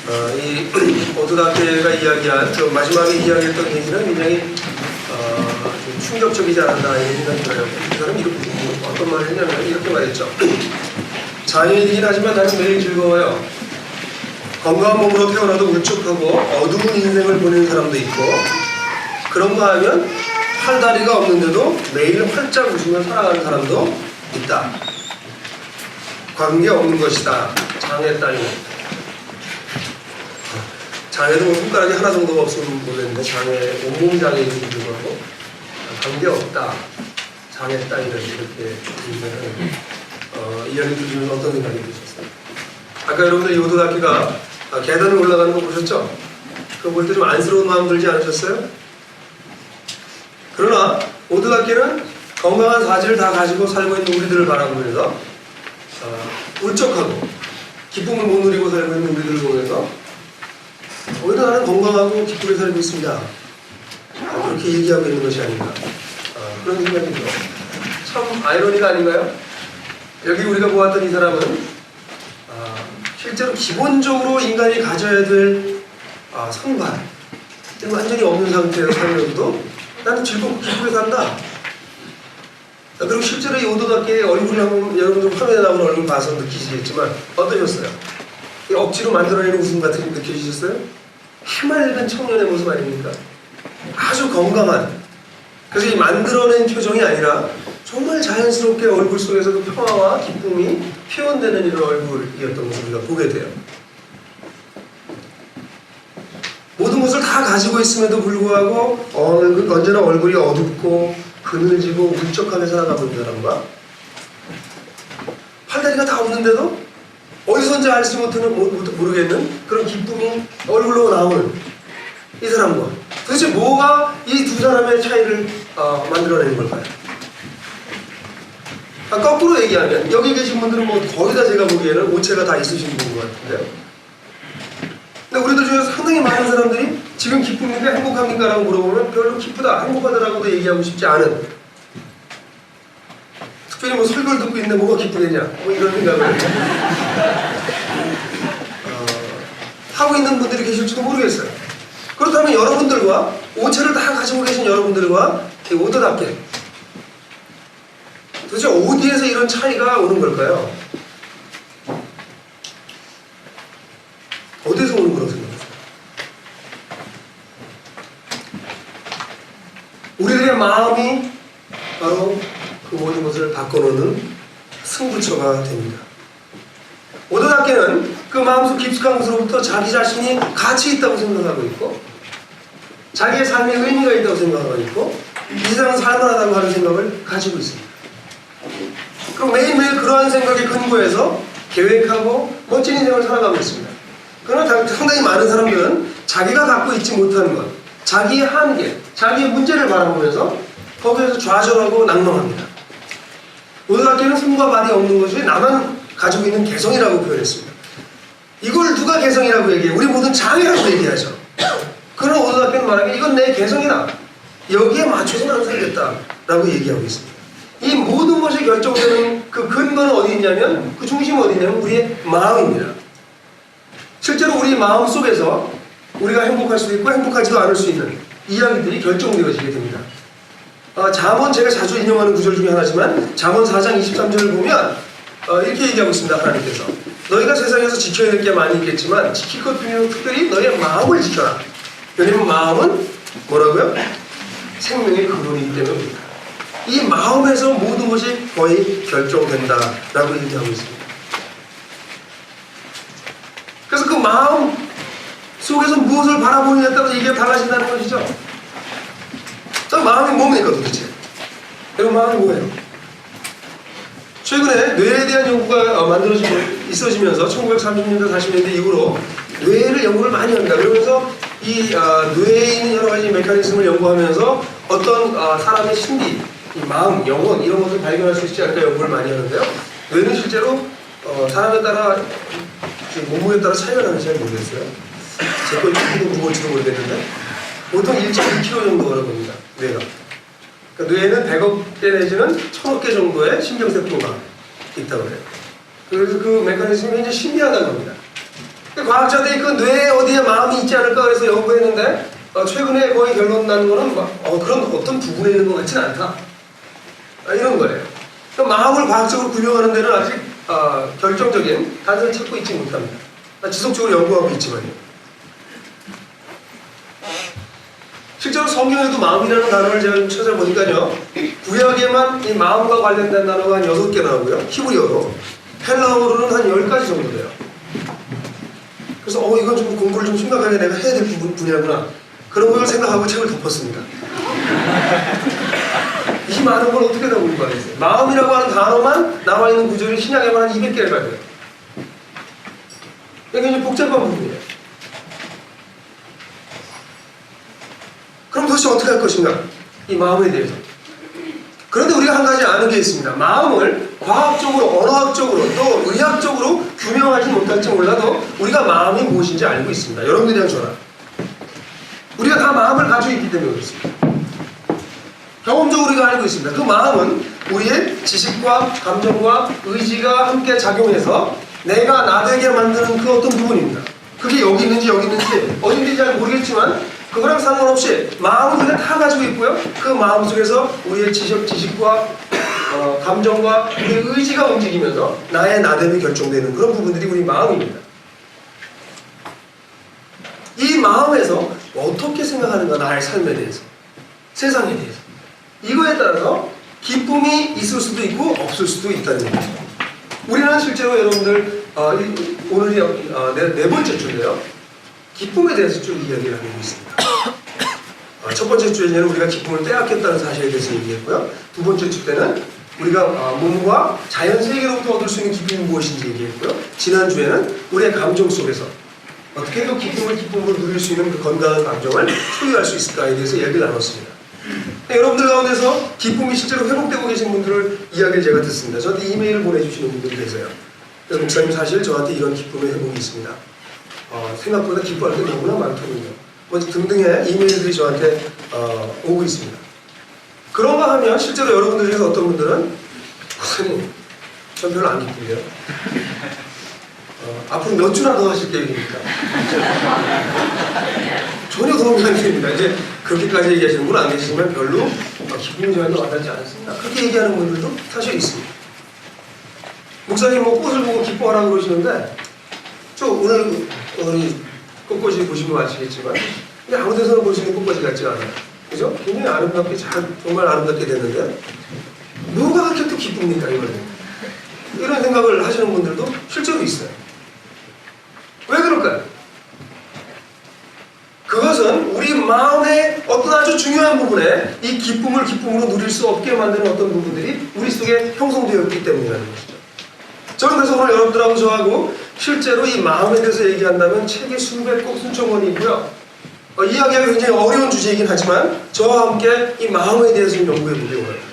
이 오드다케가 이야기한 그 마지막에 이야기했던 얘기는 굉장히 좀 충격적이지 않았나 이런 생각이 들어요. 이 사람이 이렇게 어떤 말을 했냐면 이렇게 말했죠. 장애인이긴 하지만 나는 매일 즐거워요. 건강한 몸으로 태어나도 울적하고 어두운 인생을 보내는 사람도 있고, 그런가 하면 팔다리가 없는데도 매일 활짝 웃으며 살아가는 사람도 있다. 관계없는 것이다. 장애 따위는. 장애도 뭐 손가락이 하나 정도가 없으면 모르겠는데 장애, 온몸 장애인이 들고 관계없다. 장애 따위는 이렇게 들으면 이야기 들으면 어떤 생각이 드셨어요? 아까 여러분들 이 오드다케가 계단을 올라가는 거 보셨죠? 그거 볼 때 좀 안쓰러운 마음 들지 않으셨어요? 그러나 오드다케는 건강한 사지를 다 가지고 살고 있는 우리들을 바라보면서 울적하고 기쁨을 못 누리고 살고 있는 우리들을 보면서 오히려 나는 건강하고 기쁘게 살고 있습니다. 그렇게 얘기하고 있는 것이 아닌가, 그런 생각이 들어요. 참 아이러니가 아닌가요? 여기 우리가 보았던 이 사람은 실제로 기본적으로 인간이 가져야 될 성발 완전히 없는 상태에서 살면서도 나는 즐겁고 기쁘게 산다. 그리고 실제로 이 오드다케의 얼굴을 한번 여러분들 화면에 나오는 얼굴 봐서 느끼시겠지만 어떠셨어요? 억지로 만들어내는 웃음 같은 게 느껴지셨어요? 해맑은 청년의 모습 아닙니까? 아주 건강한, 그래서 이 만들어낸 표정이 아니라 정말 자연스럽게 얼굴 속에서도 평화와 기쁨이 표현되는 이런 얼굴이었던 것을 우리가 보게 돼요. 모든 것을 다 가지고 있음에도 불구하고 언제나 얼굴이 어둡고 그늘지고 울적하게 살아가고 있는 사람과, 팔다리가 다 없는데도 어디선지 알지 모르겠는 그런 기쁨이 얼굴로 나오는 이 사람과, 도대체 뭐가 이 두 사람의 차이를 만들어내는 걸까요? 거꾸로 얘기하면 여기 계신 분들은 뭐 거의 다 제가 보기에는 오체가 다 있으신 분인 것 같은데요. 근데 우리들 중에서 상당히 많은 사람들이 지금 기쁩니까? 행복합니까? 라고 물어보면 별로 기쁘다, 행복하다라고도 얘기하고 싶지 않은, 특별히 뭐 설교를 듣고 있는데 뭐가 기쁘겠냐, 뭐 이런 생각을 하고 있는 분들이 계실지도 모르겠어요. 그렇다면 여러분들과 오체를 다 가지고 계신 여러분들과 오드다케, 도대체 어디에서 이런 차이가 오는 걸까요? 어디에서 오는 거라고 생각하세요? 우리들의 마음이 바로 그 모든 것을 바꿔놓는 승부처가 됩니다. 오드다케는 그 마음속 깊숙한 곳으로부터 자기 자신이 가치 있다고 생각하고 있고, 자기의 삶에 의미가 있다고 생각하고 있고, 이 세상은 살만하다고 하는 생각을 가지고 있습니다. 그럼 매일매일 그러한 생각에 근거해서 계획하고 멋진 인생을 살아가고 있습니다. 그러나 상당히 많은 사람들은 자기가 갖고 있지 못하는 것, 자기의 한계, 자기의 문제를 바라보면서 거기에서 좌절하고 낭망합니다. 오드다케는 손과 발이 없는 것이 나만 가지고 있는 개성이라고 표현했습니다. 이걸 누가 개성이라고 얘기해요? 우리 모든 장애라고 얘기하죠. 그러나 오드다케는 말하기에 이건 내 개성이다, 여기에 맞춰서 나는 살겠다라고 얘기하고 있습니다. 이 모든 것이 결정되는 그 근거는 어디 있냐면, 그 중심은 어디 있냐면 우리의 마음입니다. 실제로 우리 마음 속에서 우리가 행복할 수도 있고 행복하지도 않을 수 있는 이야기들이 결정되어지게 됩니다. 잠언, 제가 자주 인용하는 구절 중에 하나지만 잠언 4장 23절을 보면 이렇게 얘기하고 있습니다. 하나님께서 너희가 세상에서 지켜야 될 게 많이 있겠지만 지킬 것 중에 특별히 너희의 마음을 지켜라. 왜냐면 마음은 뭐라고요? 생명의 근원이기 때문입니다. 이 마음에서 모든 것이 거의 결정된다라고 얘기하고 있습니다. 그래서 그 마음 속에서 무엇을 바라보느냐에 따라서 이게 달라진다는 것이죠. 자, 마음이 뭡니까 도대체? 여러분, 마음이 뭐예요? 최근에 뇌에 대한 연구가 있어지면서 1930년대 40년대 이후로 뇌를 연구를 많이 합니다. 그러면서 이 뇌에 있는 여러 가지 메커니즘을 연구하면서 어떤 사람의 심리, 이 마음, 영혼 이런 것을 발견할 수 있지 않을까 연구를 많이 하는데요. 뇌는 실제로 사람에 따라, 몸무게에 따라 차이가 나는지 잘 모르겠어요. 제 거 조금 무거울지도 모르겠는데 보통 1.2kg 정도라고 합니다. 뇌가. 그러니까 뇌에는 100억 개 내지는 1000억 개 정도의 신경세포가 있다고 해요. 그래서 그 메커니즘이 굉장히 신비하다고 합니다. 과학자들이 그 뇌에 어디에 마음이 있지 않을까 그래서 연구했는데 최근에 거의 결론 나는 거는 그런 어떤 부분에 있는 것 같지는 않다. 이런 거예요. 그러니까 마음을 과학적으로 규명하는 데는 아직 결정적인 단서를 찾고 있지 못합니다. 지속적으로 연구하고 있지만요. 실제로 성경에도 마음이라는 단어를 제가 좀 찾아보니까요. 구약에만 이 마음과 관련된 단어가 한 6개 나오고요. 히브리어로. 헬라어로는 한 10가지 정도 돼요. 그래서 이건 좀 공부를 좀 심각하게 내가 해야 될 분야구나. 그런 걸 생각하고 책을 덮었습니다. 이 많은 걸 어떻게 다 공부하겠어요? 마음이라고 하는 단어만 나와 있는 구절이 신약에만 한 200개를 가져요. 이게 굉장히 복잡한 부분이에요. 그럼 도대체 어떻게 할 것인가? 이 마음에 대해서. 그런데 우리가 한 가지 아는 게 있습니다. 마음을 과학적으로, 언어학적으로, 또 의학적으로 규명하지 못할지 몰라도 우리가 마음이 무엇인지 알고 있습니다. 여러분들이랑 저랑. 우리가 다 마음을 가지고 있기 때문에 그렇습니다. 경험적으로 우리가 알고 있습니다. 그 마음은 우리의 지식과 감정과 의지가 함께 작용해서 내가 나되게 만드는 그 어떤 부분입니다. 그게 여기 있는지 어딘지 잘 모르겠지만 그거랑 상관없이 마음은 우리가 다 가지고 있고요. 그 마음 속에서 우리의 지식과 감정과 우리의 의지가 움직이면서 나의 나됨이 결정되는 그런 부분들이 우리 마음입니다. 이 마음에서 어떻게 생각하는가, 나의 삶에 대해서, 세상에 대해서, 이거에 따라서 기쁨이 있을 수도 있고 없을 수도 있다는 거죠. 우리는 실제로 여러분들 오늘이 네 번째 주인데요. 기쁨에 대해서 좀 이야기를 하고 있습니다. 첫 번째 주에는 우리가 기쁨을 빼앗겼다는 사실에 대해서 얘기했고요. 두 번째 주 때는 우리가 몸과 자연 세계로부터 얻을 수 있는 기쁨이 무엇인지 얘기했고요. 지난 주에는 우리의 감정 속에서 어떻게 또 기쁨으로 누릴 수 있는 그 건강한 감정을 소유할 수 있을까에 대해서 이야기를 나눴습니다. 여러분들 가운데서 기쁨이 실제로 회복되고 계신 분들을 이야기를 제가 듣습니다. 저한테 이메일을 보내주시는 분들이 계세요. 목사님 사실 저한테 이런 기쁨의 회복이 있습니다. 생각보다 기뻐할 게 너무나 많더군요. 등등의 이메일들이 저한테 오고 있습니다. 그런가 하면 실제로 여러분들 중에서 어떤 분들은 목사님 전 별로 안 기쁜데요. 앞으로 몇 주나 더 하실 계획입니까? 전혀 도움이 안 됩니다. 이제 그렇게까지 얘기하시는 분은 안 계시지만 별로 기쁨이 저한테 와닿지 않습니다. 그렇게 얘기하는 분들도 사실 있습니다. 목사님 꽃을 보고 기뻐하라고 그러시는데 저 오늘 우리 꽃꽂이 보시면 아시겠지만 근데 아무 데서나 볼 수 있는 꽃꽂이 같지가 않아요. 그죠? 굉장히 아름답게 정말 아름답게 됐는데 누가 그렇게 또 기쁩니까 이거는? 이런 생각을 하시는 분들도 실제로 있어요. 왜 그럴까요? 그것은 우리 마음의 어떤 아주 중요한 부분에 이 기쁨을 기쁨으로 누릴 수 없게 만드는 어떤 부분들이 우리 속에 형성되어 있기 때문이라는 것이죠. 저는 그래서 오늘 여러분들하고 저하고 실제로 이 마음에 대해서 얘기한다면 책이 수백 권, 수천 권이 있고요. 이야기하기 굉장히 어려운 주제이긴 하지만 저와 함께 이 마음에 대해서 연구해 보려고 합니다.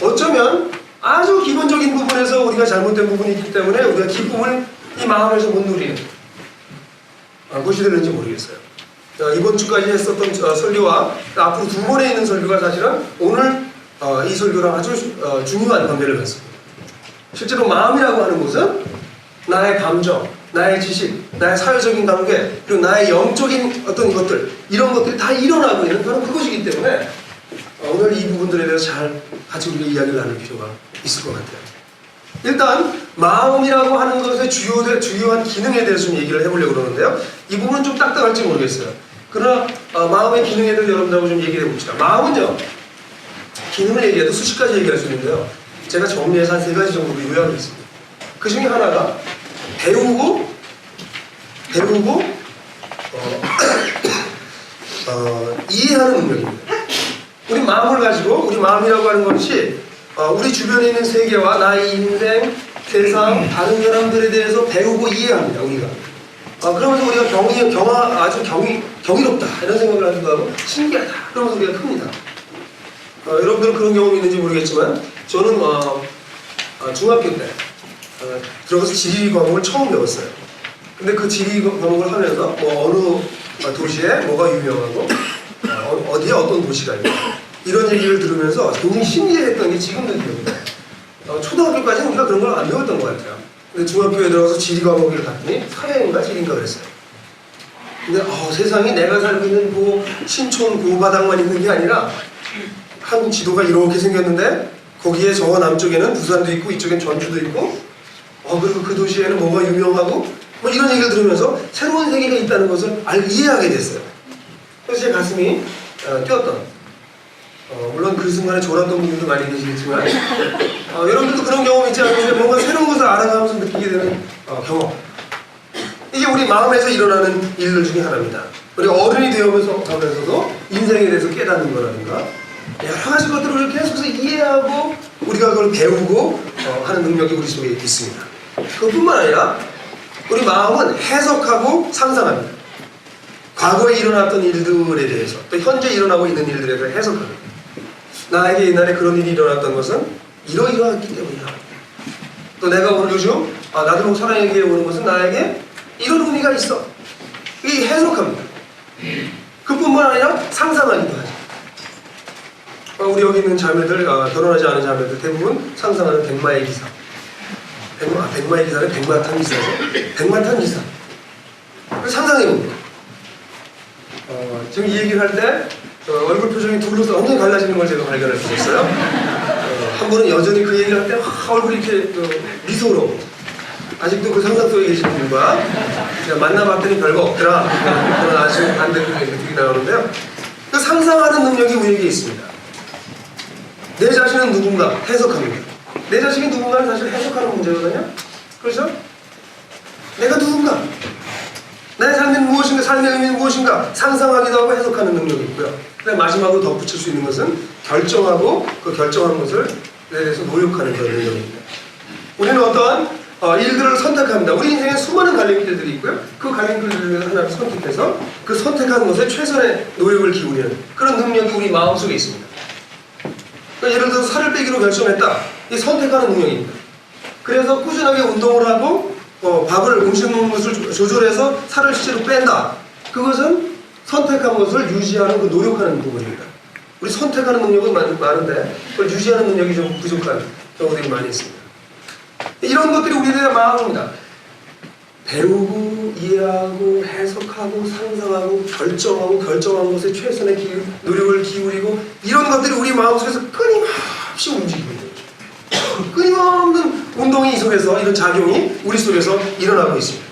어쩌면 아주 기본적인 부분에서 우리가 잘못된 부분이 있기 때문에 우리가 기쁨을 이 마음에서 못 누리는 무엇이 되는지 모르겠어요. 이번 주까지 했었던 설교와 앞으로 두 번에 있는 설교가 사실은 오늘 이 설교랑 아주 중요한 관계를 갖습니다. 실제로 마음이라고 하는 것은 나의 감정, 나의 지식, 나의 사회적인 관계, 그리고 나의 영적인 어떤 것들, 이런 것들이 다 일어나고 있는 바로 그것이기 때문에 오늘 이 부분들에 대해서 잘 같이 우리가 이야기를 나눌 필요가 있을 것 같아요. 일단 마음이라고 하는 것의 주요한 기능에 대해서 좀 얘기를 해보려고 그러는데요. 이 부분은 좀 딱딱할지 모르겠어요. 그러나 마음의 기능에 대해서 여러분들하고 좀 얘기를 해봅시다. 마음은요, 기능을 얘기해도 수십 가지 얘기할 수 있는데요. 제가 정리해서 한 3가지 정도로 요약했습니다. 그 중에 하나가 배우고 이해하는 능력입니다. 우리 마음을 가지고 우리 마음이라고 하는 것이 우리 주변에 있는 세계와 나의 인생, 세상, 다른 사람들에 대해서 배우고 이해합니다. 우리가. 그러면서 우리가 아주 경이롭다 이런 생각을 하기도 하고 신기하다 그러면서 우리가 큽니다. 여러분들은 그런 경험이 있는지 모르겠지만 저는 중학교 때 들어가서 지리 과목을 처음 배웠어요. 근데 그 지리 과목을 하면서 어느 도시에 뭐가 유명하고 어디에 어떤 도시가 있고 이런 얘기를 들으면서 굉장히 신기했던 게 지금도 기억이 나요. 초등학교까지는 우리가 그런 걸 안 배웠던 것 같아요. 근데 중학교에 들어가서 지리 과목을 갔더니 사회인가 지리인가 그랬어요. 근데 세상에 내가 살고 있는 그 신촌 그 바닥만 있는 게 아니라 한국 지도가 이렇게 생겼는데 거기에 저 남쪽에는 부산도 있고 이쪽엔 전주도 있고 그리고 그 도시에는 뭐가 유명하고 뭐 이런 얘기를 들으면서 새로운 세계가 있다는 것을 이해하게 됐어요. 그래서 제 가슴이 뛰었던 물론 그 순간에 졸았던 분들도 많이 계시겠지만 여러분들도 그런 경험 있지 않으세요? 뭔가 새로운 것을 알아가면서 느끼게 되는 경험. 이게 우리 마음에서 일어나는 일들 중에 하나입니다. 우리 어른이 되어가면서도 인생에 대해서 깨닫는 거라든가 여러 가지 것들을 계속해서 이해하고 우리가 그걸 배우고 하는 능력이 우리 속에 있습니다. 그뿐만 아니라 우리 마음은 해석하고 상상합니다. 과거에 일어났던 일들에 대해서 또 현재 일어나고 있는 일들에 대해서 해석합니다. 나에게 옛날에 그런 일이 일어났던 것은 이러이러했기 때문이다. 또 내가 오늘 요즘 나도 사랑에게 오는 것은 나에게 이런 의미가 있어. 이게 해석합니다. 그뿐만 아니라 상상하기도 하죠. 우리 여기 있는 자매들, 결혼하지 않은 자매들 대부분 상상하는 백마의 기사. 백마의 기사는 백마탄 기사죠. 백마탄 기사. 상상해봅니다. 지금 이 얘기를 할 때 얼굴 표정이 둘러서 완전히 갈라지는 걸 제가 발견할 수 있어요. 한 분은 여전히 그 얘기를 할 때 얼굴이 이렇게 미소로 아직도 그 상상 속에 계시는 분과 만나봤더니 별거 없더라. 그런 아주 반대의 느낌이 나오는데요. 그 상상하는 능력이 우리에게 있습니다. 내 자신은 누군가 해석합니다. 내 자신이 누군가를 사실 해석하는 문제거든요. 그렇죠? 내가 누군가, 나의 삶은 무엇인가, 삶의 의미는 무엇인가 상상하기도 하고 해석하는 능력이 있고요. 그다음 마지막으로 덧붙일 수 있는 것은 결정하고 그 결정한 것을 내 대해서 노력하는 그런 능력입니다. 우리는 어떠한 일들을 선택합니다. 우리 인생에 수많은 갈림길들이 있고요. 그 갈림길들을 하나를 선택해서 그 선택한 것에 최선의 노력을 기울이는 그런 능력이 우리 마음속에 있습니다. 그러니까 예를 들어서 살을 빼기로 결정했다. 이 선택하는 능력입니다. 그래서 꾸준하게 운동을 하고 음식 먹는 것을 조절해서 살을 실제로 뺀다. 그것은 선택한 것을 유지하는 그 노력하는 부분입니다. 우리 선택하는 능력은 많은데 그걸 유지하는 능력이 좀 부족한 경우들이 많이 있습니다. 이런 것들이 우리들의 마음입니다. 배우고 이해하고 해석하고 상상하고 결정하고 결정한 것에 최선의 노력을 기울이고 이런 것들이 우리 마음속에서 끊임없이 움직이고 있는 거죠. 끊임없는 운동이 이 속에서 이런 작용이 우리 속에서 일어나고 있습니다.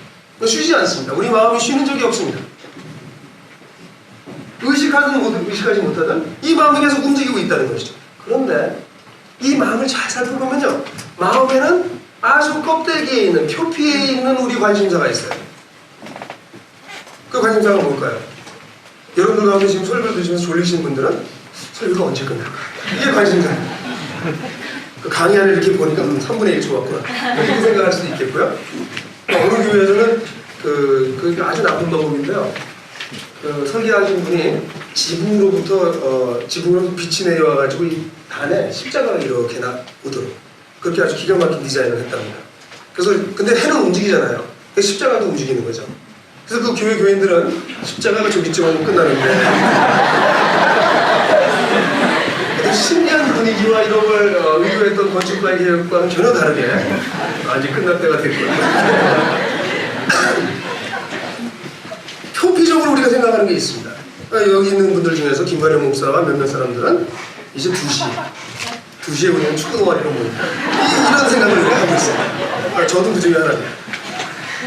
쉬지 않습니다. 우리 마음이 쉬는 적이 없습니다. 의식하지 못하든 이 마음이 계속 움직이고 있다는 것이죠. 그런데 이 마음을 잘 살펴보면요, 마음에는 아주 껍데기에 있는 표피에 있는 우리 관심사가 있어요. 그 관심사가 뭘까요? 여러분들 가운데 지금 설교 들으시면서 졸리신 분들은 설교가 언제 끝날까? 이게 관심사예요. 그 강의안을 이렇게 보니까 3분의 1초 왔구나 이렇게 생각할 수도 있겠고요. 어느 교회에서는 그 아주 나쁜 방법인데요. 설계하신 분이 지붕으로부터 빛이 내려와가지고 이 단에 십자가가 이렇게 오도록 그렇게 아주 기가 막힌 디자인을 했답니다. 그래서 근데 해는 움직이잖아요. 십자가도 움직이는 거죠. 그래서 그 교인들은 십자가가 저기쯤 하면 끝나는데 신기한 분위기와 이런 걸 의도했던 건축가의 계획과는 전혀 다르게 아직 끝날 때가 됐고요. 표피적으로 우리가 생각하는 게 있습니다. 여기 있는 분들 중에서 김관영 목사와 몇몇 사람들은 이제 2시에 우리는 축구 동아리로 모인다. 이런 생각을 우리가 하고 있어요. 저도 그 중에 하나입니다.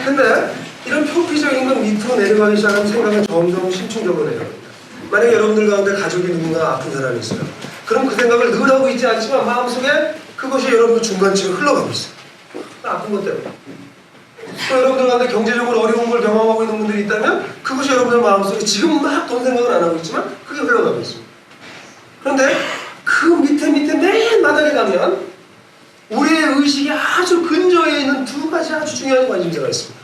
근데 이런 표피적인 건 밑으로 내려가기 시작하면 생각은 점점 심층적으로 내려갑니다. 만약에 여러분들 가운데 가족이 누군가 아픈 사람이 있어요. 그럼 그 생각을 늘 하고 있지 않지만 마음속에 그것이 여러분들 중간쯤에 흘러가고 있어요. 아픈 것 때문에. 또 여러분들 가운데 경제적으로 어려운 걸 경험하고 있는 분들이 있다면 그것이 여러분들 마음속에 지금 막 돈 생각을 안 하고 있지만 그게 흘러가고 있습니다. 그런데 그 밑에 맨 바닥에 가면 우리의 의식이 아주 근저에 있는 두 가지 아주 중요한 관심사가 있습니다.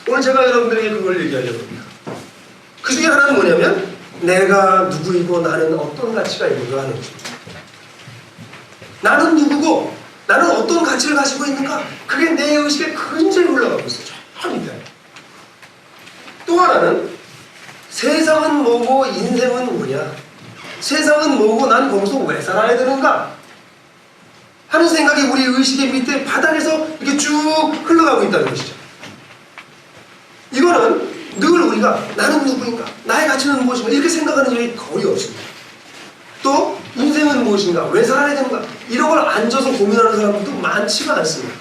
오늘 제가 여러분들에게 그걸 얘기하려고 합니다. 그 중에 하나는 뭐냐면 내가 누구이고 나는 어떤 가치가 있는가 하는 것입니다. 나는 누구고 나는 어떤 가치를 가지고 있는가, 그게 내 의식에 근저에 올라가고 있어요. 저 밑에. 또 하나는 세상은 뭐고 인생은 뭐냐, 세상은 뭐고 난 거기서 왜 살아야 되는가 하는 나라는 생각이 우리 의식의 밑에 바닥에서 이렇게 쭉 흘러가고 있다는 것이죠. 이거는 늘 우리가 나는 누구인가? 나의 가치는 무엇인가? 이렇게 생각하는 일이 거의 없습니다. 또 인생은 무엇인가? 왜 살아야 되는가? 이런 걸 앉아서 고민하는 사람들도 많지가 않습니다.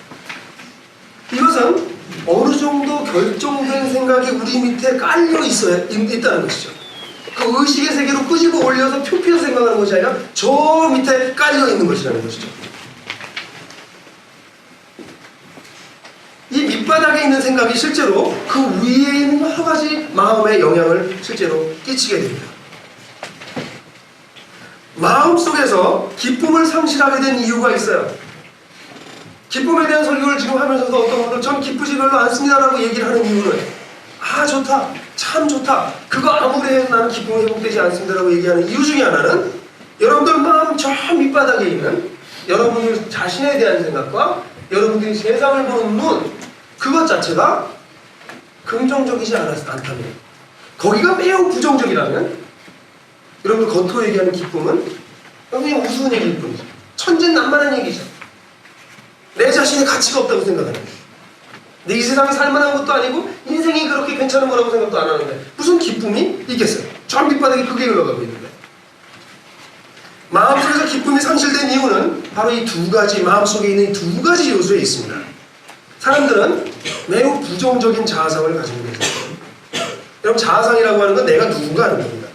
이것은 어느 정도 결정된 생각이 우리 밑에 깔려 있다는 것이죠. 그 의식의 세계로 끄집어 올려서 표피해서 생각하는 것이 아니라 저 밑에 깔려 있는 것이라는 것이죠. 이 밑바닥에 있는 생각이 실제로 그 위에 있는 여러 가지 마음에 영향을 실제로 끼치게 됩니다. 마음속에서 기쁨을 상실하게 된 이유가 있어요. 기쁨에 대한 설교를 지금 하면서도 어떤 분들은 전 기쁘지 별로 않습니다라고 얘기를 하는 이유는 아 좋다, 참 좋다, 그거 아무리 해도 나는 기쁨이 회복되지 않습니다라고 얘기하는 이유 중에 하나는 여러분들 마음 저 밑바닥에 있는 여러분들 자신에 대한 생각과 여러분들이 세상을 보는 눈, 그것 자체가 긍정적이지 않다면, 거기가 매우 부정적이라면 여러분들 겉으로 얘기하는 기쁨은 그냥 우스운 얘기일 뿐이죠. 천진난만한 얘기죠. 내 자신의 가치가 없다고 생각하는 거예요. 내 이 세상에 살만한 것도 아니고 인생이 그렇게 괜찮은 거라고 생각도 안 하는데 무슨 기쁨이 있겠어요? 저 밑바닥에 크게 흘러가고 있는데. 마음속에서 기쁨이 상실된 이유는 바로 이 두 가지, 마음속에 있는 이 두 가지 요소에 있습니다. 사람들은 매우 부정적인 자아상을 가지고 계세요. 여러분, 자아상이라고 하는 건 내가 누군가 하는 겁니다.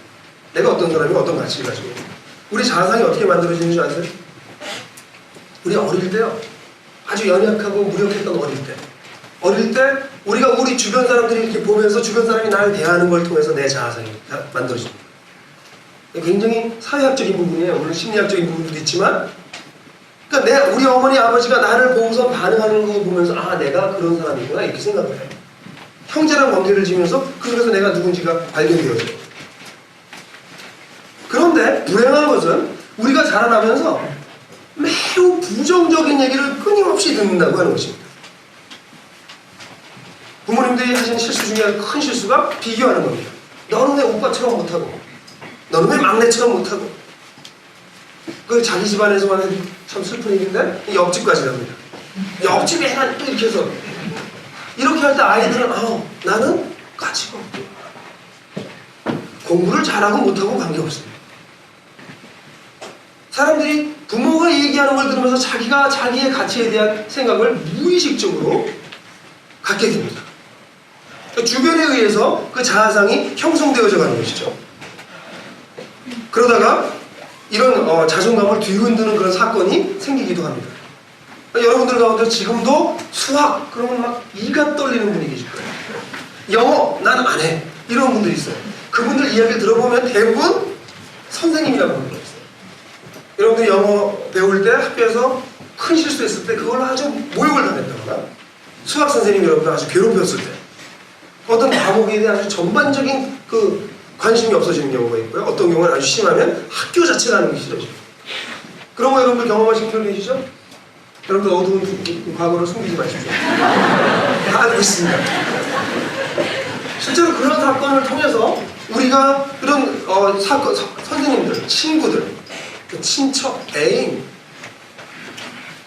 내가 어떤 사람이고 어떤 가치를 가지고. 우리 자아상이 어떻게 만들어지는 줄 아세요? 우리 어릴 때요, 아주 연약하고 무력했던 어릴 때 우리가 우리 주변 사람들이 이렇게 보면서 주변 사람이 나를 대하는 걸 통해서 내 자아상이 만들어집니다. 굉장히 사회학적인 부분이에요. 물론 심리학적인 부분도 있지만, 그러니까 우리 어머니 아버지가 나를 보고서 반응하는 거 보면서 아 내가 그런 사람이구나 이렇게 생각을 해요. 형제랑 관계를 지면서 그 속에서 내가 누군지가 발견되어져요. 그런데 불행한 것은 우리가 자라나면서 매우 부정적인 얘기를 끊임없이 듣는다고 하는 것입니다. 부모님들이 하시는 실수 중에 큰 실수가 비교하는 겁니다. 너는 왜 오빠처럼 못하고, 너는 왜 막내처럼 못하고. 그 자기 집안에서만 해도 참 슬픈 얘기인데 옆집까지 갑니다. 옆집에 또 이렇게 해서 이렇게 할 때 아이들은 나는 가치가 없고 공부를 잘하고 못하고 관계없습니다. 사람들이 부모가 얘기하는 걸 들으면서 자기가 자기의 가치에 대한 생각을 무의식적으로 갖게 됩니다. 주변에 의해서 그 자아상이 형성되어져 가는 것이죠. 그러다가 이런 자존감을 뒤흔드는 그런 사건이 생기기도 합니다. 여러분들 가운데 지금도 수학 그러면 막 이가 떨리는 분이 계실 거예요. 영어 난 안 해 이런 분들이 있어요. 그분들 이야기를 들어보면 대부분 선생님이라고 하는 거예요. 여러분들이 영어 배울 때 학교에서 큰 실수했을 때 그걸 아주 모욕을 당했다거나 수학 선생님이 여러분들 아주 괴롭혔을 때 어떤 과목에 대한 아주 전반적인 그 관심이 없어지는 경우가 있고요. 어떤 경우는 아주 심하면 학교 자체가 하는 게 싫어져요. 그런 거 여러분들 경험하신 분들 계시죠? 여러분들 어두운 과거를 숨기지 마십시오. 다 알고 있습니다. 실제로 그런 사건을 통해서 우리가 그런 선생님들, 친구들, 친척, 애인,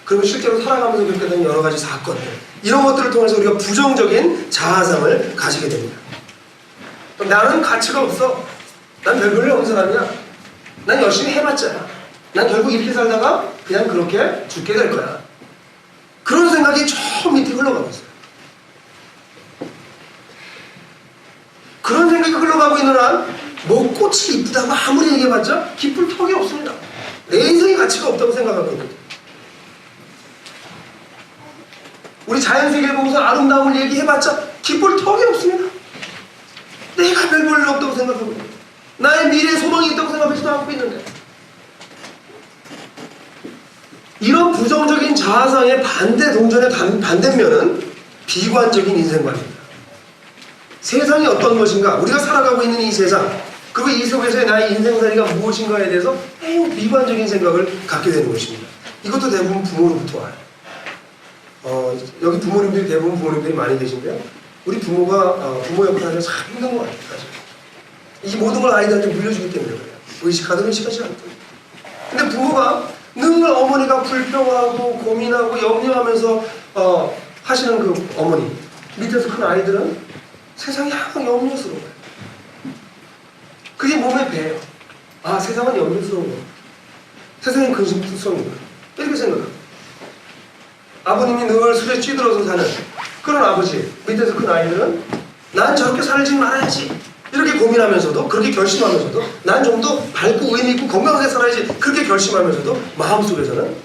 그리고 실제로 살아가면서 겪게 된 여러 가지 사건들, 이런 것들을 통해서 우리가 부정적인 자아상을 가지게 됩니다. 나는 가치가 없어. 난 별 볼일 없는 사람이야. 난 열심히 해봤자 난 결국 이렇게 살다가 그냥 그렇게 죽게 될 거야. 그런 생각이 저 밑에 흘러가고 있어요. 그런 생각이 흘러가고 있는 한 뭐 꽃이 이쁘다고 아무리 얘기해봤자 기쁠 턱이 없습니다. 내 인생의 가치가 없다고 생각하고 있는데, 우리 자연세계를 보면서 아름다움을 얘기해봤자 기쁠 턱이 없습니다. 내가 별 볼일 없다고 생각하고 있는데, 나의 미래에 소망이 있다고 생각하지도 않고 있는데, 이런 부정적인 자아상의 반대 동전의 반대면은 비관적인 인생관입니다. 세상이 어떤 것인가, 우리가 살아가고 있는 이 세상, 그리고 이 속에서의 나의 인생살이가 무엇인가에 대해서 매우 비관적인 생각을 갖게 되는 것입니다. 이것도 대부분 부모로부터 와요. 여기 부모님들이 대부분 부모님들이 많이 계신데요. 우리 부모가 부모 역할을 하면 참 힘든 것 같아요. 사실. 이 모든 걸 아이들한테 물려주기 때문에 그래요. 의식하든 의식하지 않든. 근데 부모가 늘 어머니가 불평하고 고민하고 염려하면서 하시는 그 어머니 밑에서 큰 아이들은 세상이 항상 염려스러워요. 그게 몸에 배요. 아, 세상은 염려스러운 거. 세상은 근심스러운 거. 이렇게 생각합니다. 아버님이 늘 술에 찌들어서 사는 그런 아버지 밑에서 큰 아이들은 난 저렇게 살지 말아야지 이렇게 고민하면서도, 그렇게 결심하면서도, 난 좀 더 밝고 의미있고 건강하게 살아야지 그렇게 결심하면서도 마음속에서는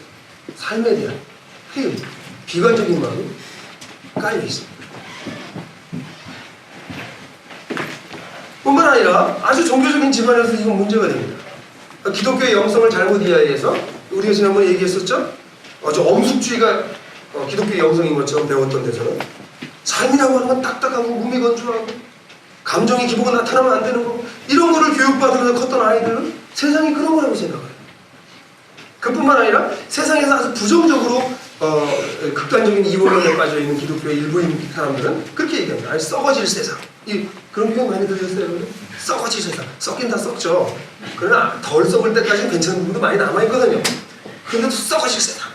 삶에 대한 회의, 비관적인 마음이 깔려 있습니다. 뿐만 아니라 아주 종교적인 집안에서 이건 문제가 됩니다. 기독교의 영성을 잘못 이해해서 우리가 지난번에 얘기했었죠? 아주 엄숙주의가 기독교의 영성인 것처럼 배웠던 데서는 삶이라고 하는 건 딱딱하고 무미건조하고 감정의 기복은 나타나면 안 되는 거고 이런 거를 교육받으면서 컸던 아이들은 세상이 그런 거라고 생각해요. 그뿐만 아니라 세상에서 아주 부정적으로 극단적인 이원론에 빠져있는 기독교의 일부인 사람들은 그렇게 얘기합니다. 아니, 썩어질 세상. 그런 표현 많이 들으셨어요? 썩어질 세상. 썩긴 다 썩죠. 그러나 덜 썩을 때까지는 괜찮은 부분도 많이 남아있거든요. 그런데도 썩어질 세상.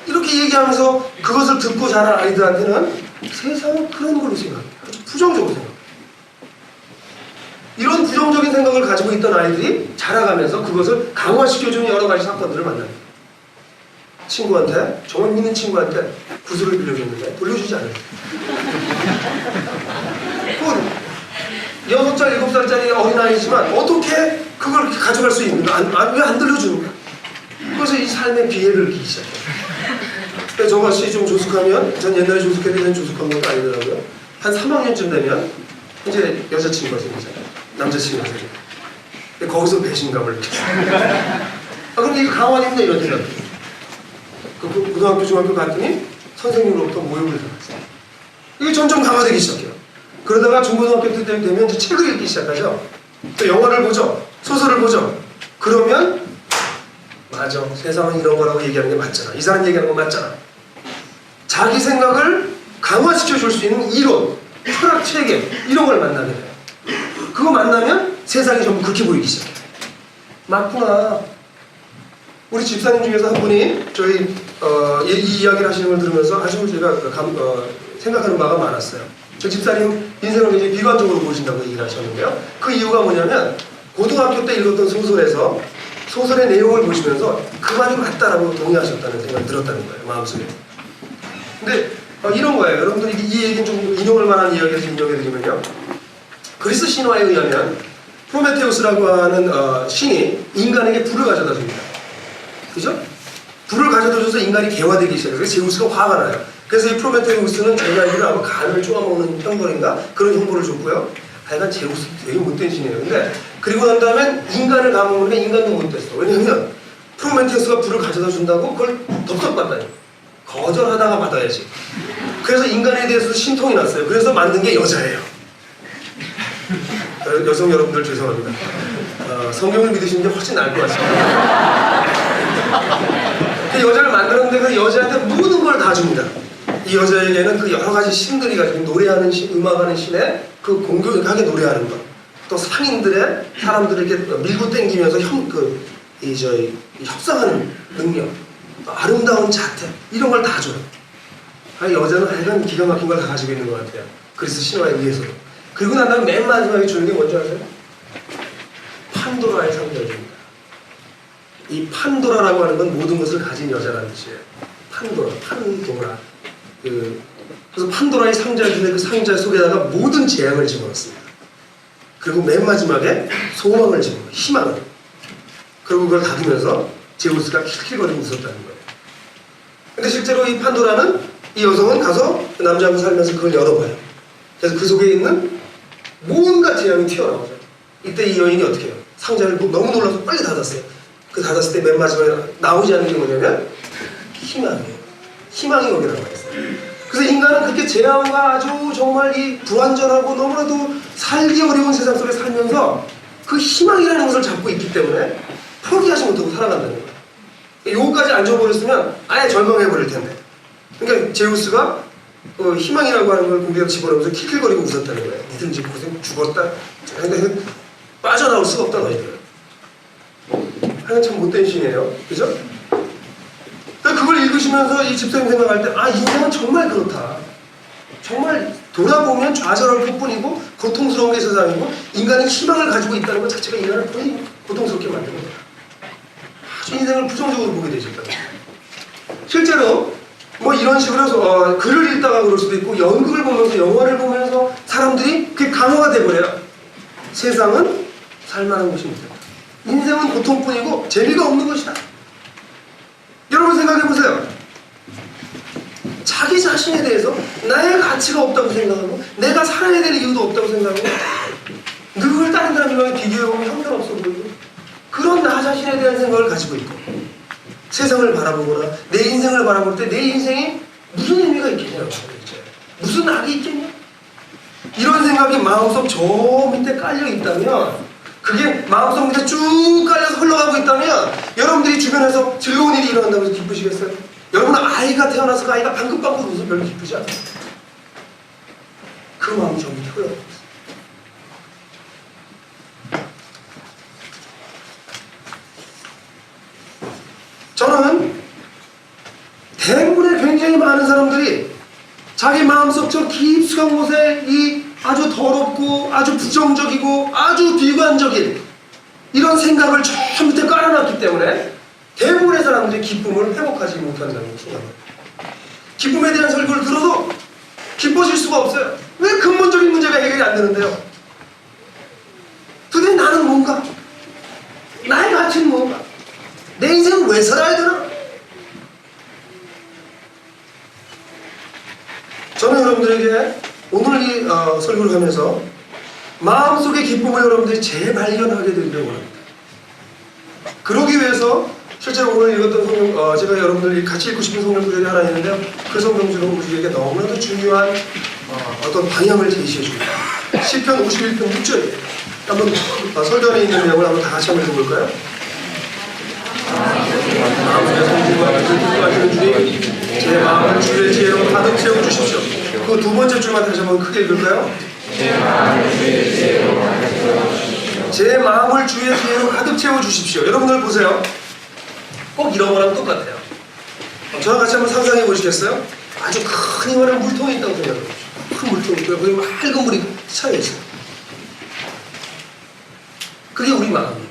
이렇게 얘기하면서 그것을 듣고 자란 아이들한테는 세상은 그런 걸로 생각해요. 아주 부정적으로 생각해요. 이런 부정적인 생각을 가지고 있던 아이들이 자라가면서 그것을 강화시켜주는 여러 가지 사건들을 만납니다. 친구한테, 정말 믿는 친구한테 구슬을 빌려줬는데 돌려주지 않아요. 6살, 7살짜리 어린아이지만 어떻게 그걸 이렇게 가져갈 수 있는가? 왜 안 들려주는가? 그래서 이 삶의 비애를 느끼기 시작해요. 저같이 좀 조숙하면, 전 옛날에 조숙해도 그냥 조숙한 것도 아니더라고요. 한 3학년쯤 되면 이제 여자친구가 생기잖아요. 남자친구가 생겨요. 거기서 배신감을 느껴요. 그럼 이거 강화됩니다, 이런 생각이. 고등학교, 중학교 갔더니 선생님으로부터 모욕을 당했어요. 이게 점점 강화되기 시작해요. 그러다가 중고등학교 때 되면 이제 책을 읽기 시작하죠. 또 영화를 보죠. 소설을 보죠. 그러면 맞아, 세상은 이런 거라고 얘기하는 게 맞잖아. 이 사람 얘기하는 거 맞잖아. 자기 생각을 강화시켜 줄 수 있는 이론, 철학, 체계 이런 걸 만나게 돼요. 그거 만나면 세상이 전부 그렇게 보이기 시작해요. 맞구나. 우리 집사님 중에서 한 분이 저희 이 이야기를 하시는 걸 들으면서 아주 제가 생각하는 바가 많았어요. 저 집사님 인생을 굉장히 비관적으로 보신다고 얘기를 하셨는데요. 그 이유가 뭐냐면 고등학교 때 읽었던 소설에서 소설의 내용을 보시면서 그 말이 맞다라고 동의하셨다는 생각이 들었다는 거예요. 마음속에. 근데 이런 거예요. 여러분들 이 얘기는 좀 인용할 만한 이야기를 인용해드리면요. 그리스 신화에 의하면 프로메테우스라고 하는 신이 인간에게 불을 가져다 줍니다. 그죠? 불을 가져다 줘서 인간이 개화되기 시작해요. 그래서 제우스가 화가 나요. 그래서 이 프로메테우스는 자기가 아마 간을 쪼아먹는 형벌인가? 그런 형벌을 줬고요. 하여간 제우스 되게 못된 신이에요. 근데 그리고 난 다음엔 인간을 감으면 인간도 못됐어. 왜냐면 프로메테우스가 불을 가져다 준다고 그걸 덥석 받다니. 거절하다가 받아야지. 그래서 인간에 대해서 신통이 났어요. 그래서 만든 게 여자예요. 여성 여러분들 죄송합니다. 성경을 믿으시는 게 훨씬 나을 것 같습니다. 그 여자를 만들었는데 그 여자한테 모든 걸 다 줍니다. 이 여자에게는 그 여러 가지 신들이 가지고 노래하는 신, 음악하는 신에 그 공격하게 노래하는 것, 또 상인들의 사람들을 이렇게 밀고 땡기면서 협상하는 능력, 또 아름다운 자태 이런 걸 다 줘요. 여자는 하여간 기가 막힌 걸 다 가지고 있는 것 같아요. 그리스 신화에 의해서도. 그리고 난 다음에 맨 마지막에 주는 게 뭔지 아세요? 판도라의 상자를 줍니다. 이 판도라라고 하는 건 모든 것을 가진 여자라는 뜻이에요. 판도라. 그래서 판도라의 상자를 주는데 그 상자 속에다가 모든 재앙을 집어넣습니다. 그리고 맨 마지막에 소망을 집어넣어요. 희망을. 그리고 그걸 닫으면서 제우스가 킬킬거리고 웃었다는 거예요. 근데 실제로 이 판도라는 이 여성은 가서 그 남자하고 살면서 그걸 열어봐요. 그래서 그 속에 있는 뭔가 재앙이 튀어나오죠. 이때 이 여인이 어떻게 해요? 상자를 너무 놀라서 빨리 닫았어요. 그 닫았을 때 맨 마지막에 나오지 않는 게 뭐냐면 희망이에요. 희망이 거기 나와 있어요. 그래서 인간은 그렇게 재앙과 아주 정말 이 불완전하고 너무나도 살기 어려운 세상 속에 살면서 그 희망이라는 것을 잡고 있기 때문에 포기하지 못하고 살아간다는 거예요. 요거까지 안 줘버렸으면 아예 절망해버릴 텐데. 그러니까 제우스가 희망이라고 하는 걸 공기에 집어넣으면서 킬킬거리고 웃었다는 거예요. 니들 이제 고생 죽었다. 빠져나올 수가 없다 너희들. 하여간 참 못된 신이에요. 그죠? 읽으시면서 이 집사님 생각할 때, 아, 인생은 정말 그렇다. 정말 돌아보면 좌절할 것뿐이고 고통스러운 게 세상이고 인간이 희망을 가지고 있다는 것 자체가 인간을 거의 고통스럽게 만드는 거예요. 아주 인생을 부정적으로 보게 되실 거예요. 실제로 뭐 이런 식으로 글을 읽다가 그럴 수도 있고 연극을 보면서 영화를 보면서 사람들이 그게 강화가 돼버려요. 세상은 살만한 곳입니다. 인생은 고통뿐이고 재미가 없는 것이다. 여러분 생각해보세요. 자기 자신에 대해서 나의 가치가 없다고 생각하고 내가 살아야 될 이유도 없다고 생각하고 늘 다른 사람들과 비교해보면 형편없어 보이고 그런 나 자신에 대한 생각을 가지고 있고 세상을 바라보거나 내 인생을 바라볼 때 내 인생이 무슨 의미가 있겠냐, 무슨 낙이 있겠냐, 이런 생각이 마음속 저 밑에 깔려 있다면, 그게 마음속 밑에 쭉 깔려서 흘러가고 있다면 여러분들이 주변에서 즐거운 일이 일어난다고 해서 기쁘시겠어요? 여러분은 아이가 태어나서 그 아이가 방긋방긋 웃어서 별로 기쁘지 않아요. 그 마음이 저 밑에 흘러가고 있어요. 저는 대부분의 굉장히 많은 사람들이 자기 마음속 저 깊숙한 곳에 이 아주 더럽고 아주 부정적이고 아주 비관적인 이런 생각을 저 밑에 깔아놨기 때문에 대부분의 사람들이 기쁨을 회복하지 못한다는 생각을. 기쁨에 대한 설교를 들어도 기뻐질 수가 없어요. 왜 근본적인 문제가 해결이 안 되는데요? 도대체 나는 뭔가? 나의 가치는 뭔가? 내 인생은 왜 살아야 되나? 저는 여러분들에게 오늘 이 설교를 하면서 마음속의 기쁨을 여러분들이 재발견하게 되기를 원합니다. 그러기 위해서 실제로 오늘 읽었던 성경, 제가 여러분들이 같이 읽고 싶은 성경 구절이 하나 있는데요. 그 성경 구절은 우리에게 너무나도 중요한 어떤 방향을 제시해 줍니다. 시편 51편 6절이에요. 한번 설교 안에 있는 내용을 한번 다 같이 한번 읽어볼까요? 아버지의 성질과 뜻을 가지는 주님, 제 마음을 주의 지혜로 가득 채워주십시오. 그 두 번째 줄만 다시 한번 크게 읽을까요? 제 마음을 주의 지혜로 가득 채워주십시오. 제 마음을 주의 지혜로 가득 채워주십시오. 여러분들 보세요. 꼭 이런 거랑 똑같아요. 저랑 같이 한번 상상해 보시겠어요? 아주 큰 이만한 물통이 있다고 생각해 보십시오. 큰 물통이 있고요. 거기 맑은 물이 차여 있어요. 그게 우리 마음이에요.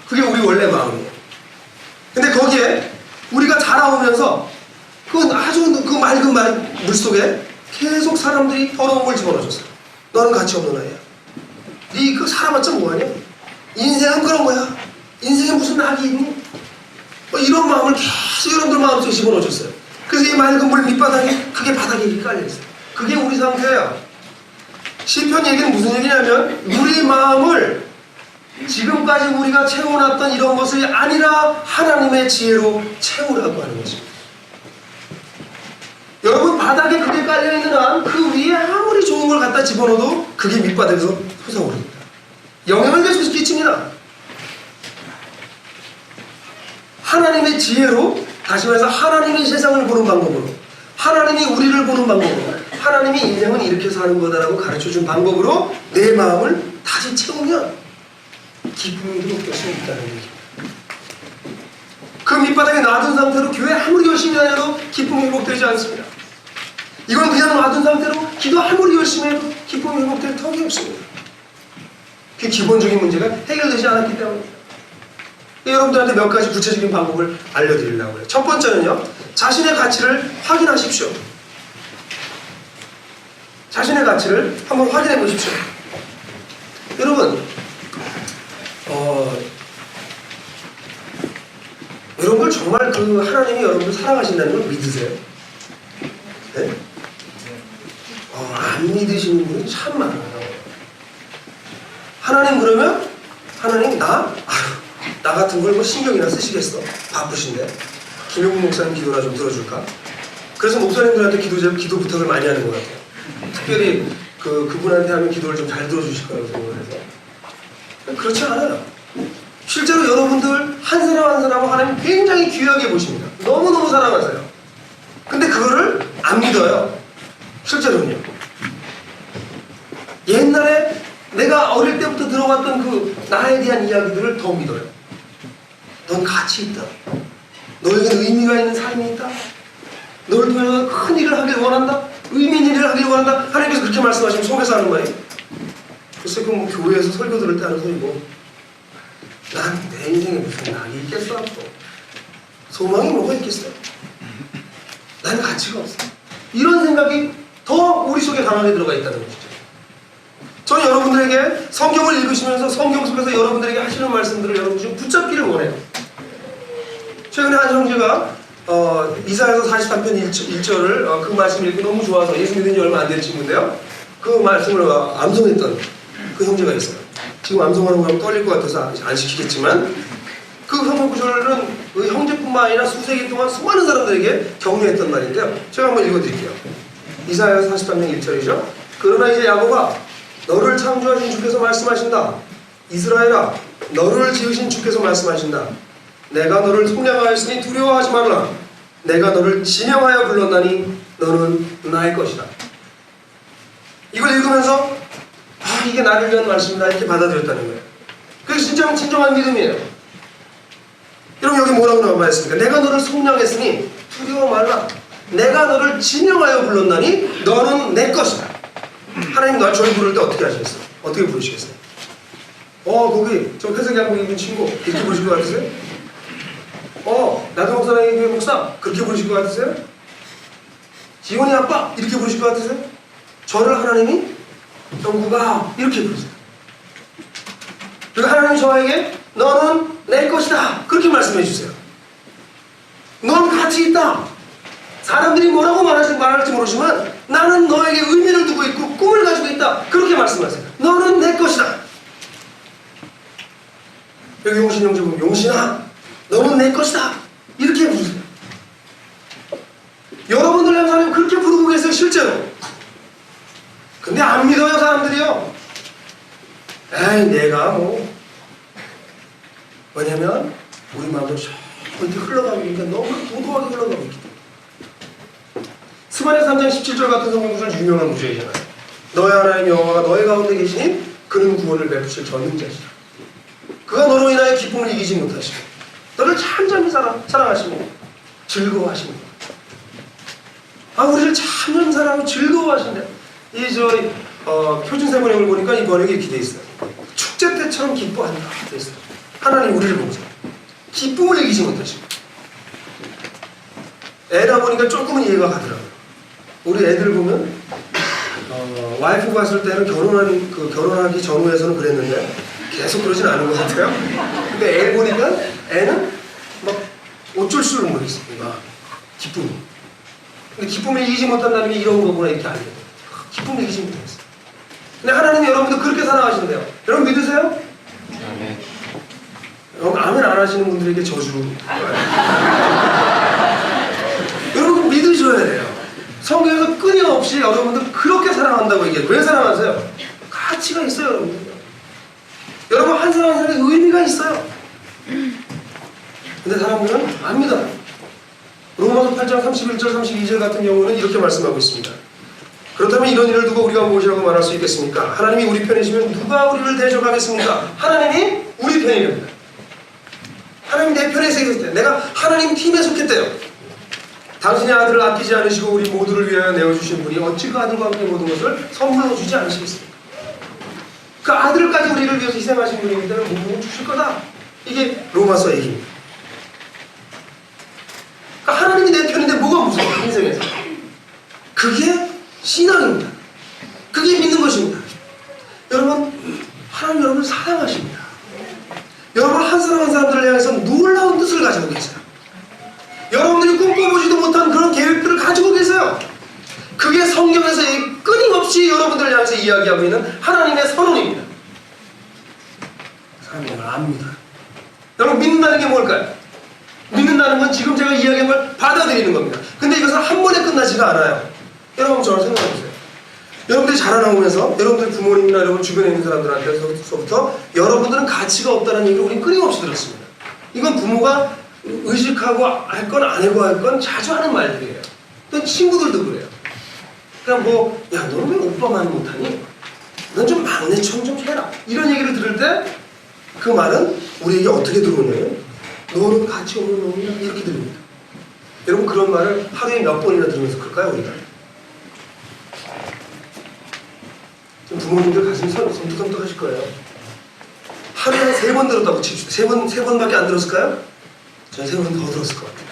그게 우리 원래 마음이에요. 근데 거기에 우리가 자라오면서 그 아주 그 맑은 물 속에 계속 사람들이 더러운 걸 집어넣어줬어요. 너는 가치 없는 아이야. 네 그 살아봤자 뭐하냐? 인생은 그런 거야. 인생에 무슨 낙이 있니? 이런 마음을 계속 여러분들 마음속에 집어넣어줬어요. 그래서 이 맑은 물 밑바닥에 그게 바닥에 이렇게 깔려있어요. 그게 우리 상태예요. 시편 얘기는 무슨 얘기냐면 우리 마음을 지금까지 우리가 채워놨던 이런 것이 아니라 하나님의 지혜로 채우라고 하는 것입니다. 여러분 바닥에 그게 깔려있는 한 그 위에 아무리 좋은 걸 갖다 집어넣어도 그게 밑바닥에서 솟아오릅니다. 영향을 계속 끼칩니다. 하나님의 지혜로, 다시 말해서 하나님이 세상을 보는 방법으로, 하나님이 우리를 보는 방법으로, 하나님이 인생은 이렇게 사는 거다라고 가르쳐준 방법으로 내 마음을 다시 채우면 기쁨이 회복될 수 있다는 얘기입니다. 그 밑바닥에 놔둔 상태로 교회 아무리 열심히 다녀도 기쁨이 회복되지 않습니다. 이건 그냥 놔둔 상태로 기도 아무리 열심히 해도 기쁨이 회복될 턱이 없습니다. 그 기본적인 문제가 해결되지 않았기 때문입니다. 여러분들한테 몇 가지 구체적인 방법을 알려드리려고 해요. 첫 번째는요, 자신의 가치를 확인하십시오. 자신의 가치를 한번 확인해 보십시오. 여러분, 여러분들 정말 그 하나님이 여러분들 사랑하신다는 걸 믿으세요? 네? 안 믿으시는 분이 참 많아요. 하나님 그러면 하나님 나 같은 걸 뭐 신경이나 쓰시겠어? 바쁘신데 김용국 목사님 기도나 좀 들어줄까? 그래서 목사님들한테 기도 부탁을 많이 하는 것 같아요. 특별히 그분한테 하면 기도를 좀 잘 들어주실 거라고 생각을 해서. 그렇지 않아요. 실제로 여러분들 한 사람 한 사람을 하나님 굉장히 귀하게 보십니다. 너무너무 사랑하세요. 근데 그거를 안 믿어요. 실제로는요. 옛날에 내가 어릴 때부터 들어왔던 그 나에 대한 이야기들을 더 믿어요. 넌 가치 있다. 너에게는 의미가 있는 삶이 있다. 너를 통해서 큰 일을 하길 원한다. 의미 있는 일을 하길 원한다. 하나님께서 그렇게 말씀하시면 속에서 하는 말이에요. 글쎄 그 뭐 교회에서 설교 들을 때 하는 소리고 난 내 인생에 무슨 낙이 있겠어? 또 소망이 뭐가 있겠어? 난 가치가 없어. 이런 생각이 더 우리 속에 강하게 들어가 있다는 것이죠. 저는 여러분들에게 성경을 읽으시면서 성경 속에서 여러분들에게 하시는 말씀들을 여러분 좀 붙잡기를 원해요. 최근에 한 형제가 이사야서 43편 1절을 그 말씀을 읽고 너무 좋아서 예수 믿은 지 얼마 안 된 친구인데요. 그 말씀을 암송했던 그 형제가 있어요. 지금 암송하는 거 떨릴 것 같아서 안 시키겠지만 그 성경 구절은 그 형제뿐만 아니라 수세기 동안 수많은 사람들에게 격려했던 말인데요. 제가 한번 읽어드릴게요. 이사야서 43편 1절이죠. 그러나 이제 야곱아 너를 창조하신 주께서 말씀하신다. 이스라엘아 너를 지으신 주께서 말씀하신다. 내가 너를 속량하였으니 두려워하지 말라. 내가 너를 진영하여 불렀나니 너는 나의 것이다. 이걸 읽으면서 이게 나를 위한 말씀이다 이렇게 받아들였다는 거예요. 그게 진짜 진정한 믿음이에요. 여러분 여기 뭐라고 나와 있습니까? 내가 너를 속량했으니 두려워 말라. 내가 너를 진영하여 불렀나니 너는 내 것이다. 하나님 저희 부를 때 어떻게 하시겠어요? 어떻게 부르시겠어요? 거기 저 회색 양복 입은 친구 이렇게 부르실 것 같으세요? 나도 목사님 교회 목사 그렇게 부르실 것 같으세요? 지원이 아빠 이렇게 부르실 것 같으세요? 저를 하나님이 영구가 이렇게 부르세요. 그리고 하나님이 저에게 너는 내 것이다 그렇게 말씀해 주세요. 넌 가치 있다. 사람들이 뭐라고 말할지 모르지만 나는 너에게 의미를 두고 있고 꿈을 가지고 있다 그렇게 말씀하세요. 너는 내 것이다. 여기 용신 형제 보면 용신아 너는 내 것이다 이렇게 부르세요. 여러분들 향해서 하나님 그렇게 부르고 계세요 실제로. 근데 안 믿어요 사람들이요. 에이 내가 왜냐면 우리 마음도 이렇게 흘러가고 있으니까 너무 도도하게 흘러가고 있기 때문에. 스바냐 3장 17절 같은 성경 구절 유명한 구절이잖아요. 너의 하나님 여호와가 너의 가운데 계시니 그는 구원을 베푸실 전능자시다. 그가 너로 인하여 기쁨을 이기지 못하시고 너를 참잠히 사랑하시고 즐거워하시는 우리를 참잠히 사랑하고 즐거워하신다. 표준세 번역을 보니까 이 번역이 이렇게 돼 있어요. 축제 때처럼 기뻐한다 돼 있어요. 하나님 우리를 보면서 기쁨을 이기지 못하시고. 애다 보니까 조금은 이해가 가더라고요. 우리 애들 보면 와이프가 왔을 때는 결혼하기 전후에서는 그랬는데 계속 그러진 않은 것 같아요. 근데 애 보니까 애는 막 어쩔 줄을 모르겠습니다. 기쁨이. 근데 기쁨을 이기지 못한다는 게 이런 거구나 이렇게 알게 돼요. 기쁨을 이기지 못했어요. 근데 하나님이 여러분도 그렇게 사랑하시는데요. 여러분 믿으세요? 아멘. 여러분 아멘 안 하시는 분들에게 저주. 여러분 믿으셔야 돼요. 성경에서 끊임없이 여러분들 그렇게 사랑한다고 얘기해요. 왜 사랑하세요? 가치가 있어요 여러분들. 여러분 한 사람 한 사람에 의미가 있어요. 근데 사람들은 안 믿어요. 로마서 8장 31절 32절 같은 경우는 이렇게 말씀하고 있습니다. 그렇다면 이런 일을 두고 우리가 무엇이라고 말할 수 있겠습니까? 하나님이 우리 편이시면 누가 우리를 대적하겠습니까? 하나님이 우리 편이랍니다. 하나님 내 편에 서 있을 때 내가 하나님 팀에 속했대요. 당신의 아들을 아끼지 않으시고 우리 모두를 위하여 내어주신 분이 어찌 그 아들과 함께 모든 것을 선물로 주지 않으시겠습니까? 그 아들까지 우리를 위해서 희생하신 분이기 때문에 모든 걸 주실 거다. 이게 로마서 얘기입니다. 그러니까 하나님이 내 편인데 뭐가 무서워 인생에서. 그게 신앙입니다. 그게 믿는 것입니다. 여러분 하나님 여러분을 사랑하십니다. 여러분 한 사람 한 사람들을 향해서 놀라운 뜻을 가지고 계세요. 여러분들이 꿈꿔보지도 못한 그런 계획들을 가지고 계세요. 그게 성경에서 끊임없이 여러분들을 향해서 이야기하고 있는 하나님의 선언입니다. 사람이 이걸 압니다. 여러분 믿는다는 게 뭘까요? 믿는다는 건 지금 제가 이야기한 걸 받아들이는 겁니다. 근데 이것은 한 번에 끝나지가 않아요. 여러분 저를 생각해보세요. 여러분들이 자라나오면서 여러분들 부모님이나 여러분 주변에 있는 사람들한테서부터 여러분들은 가치가 없다는 얘기를 우리는 끊임없이 들었습니다. 이건 부모가 의식하고 할 건 안 하고 할 건 자주 하는 말들이에요. 또 친구들도 그래요. 그냥 야 너는 왜 오빠만 못하니? 넌 좀 막내처럼 좀 해라. 이런 얘기를 들을 때 그 말은 우리에게 어떻게 들어오냐면 너는 가치 없는 놈이야. 이렇게 들립니다. 여러분 그런 말을 하루에 몇 번이나 들으면서 클까요 우리가? 지금 부모님들 가슴이 섬뜩섬뜩 하실 거예요. 하루에 3번 들었다고 칩시다. 3번밖에 안 들었을까요? 저는 3번 더 들었을 것 같아요.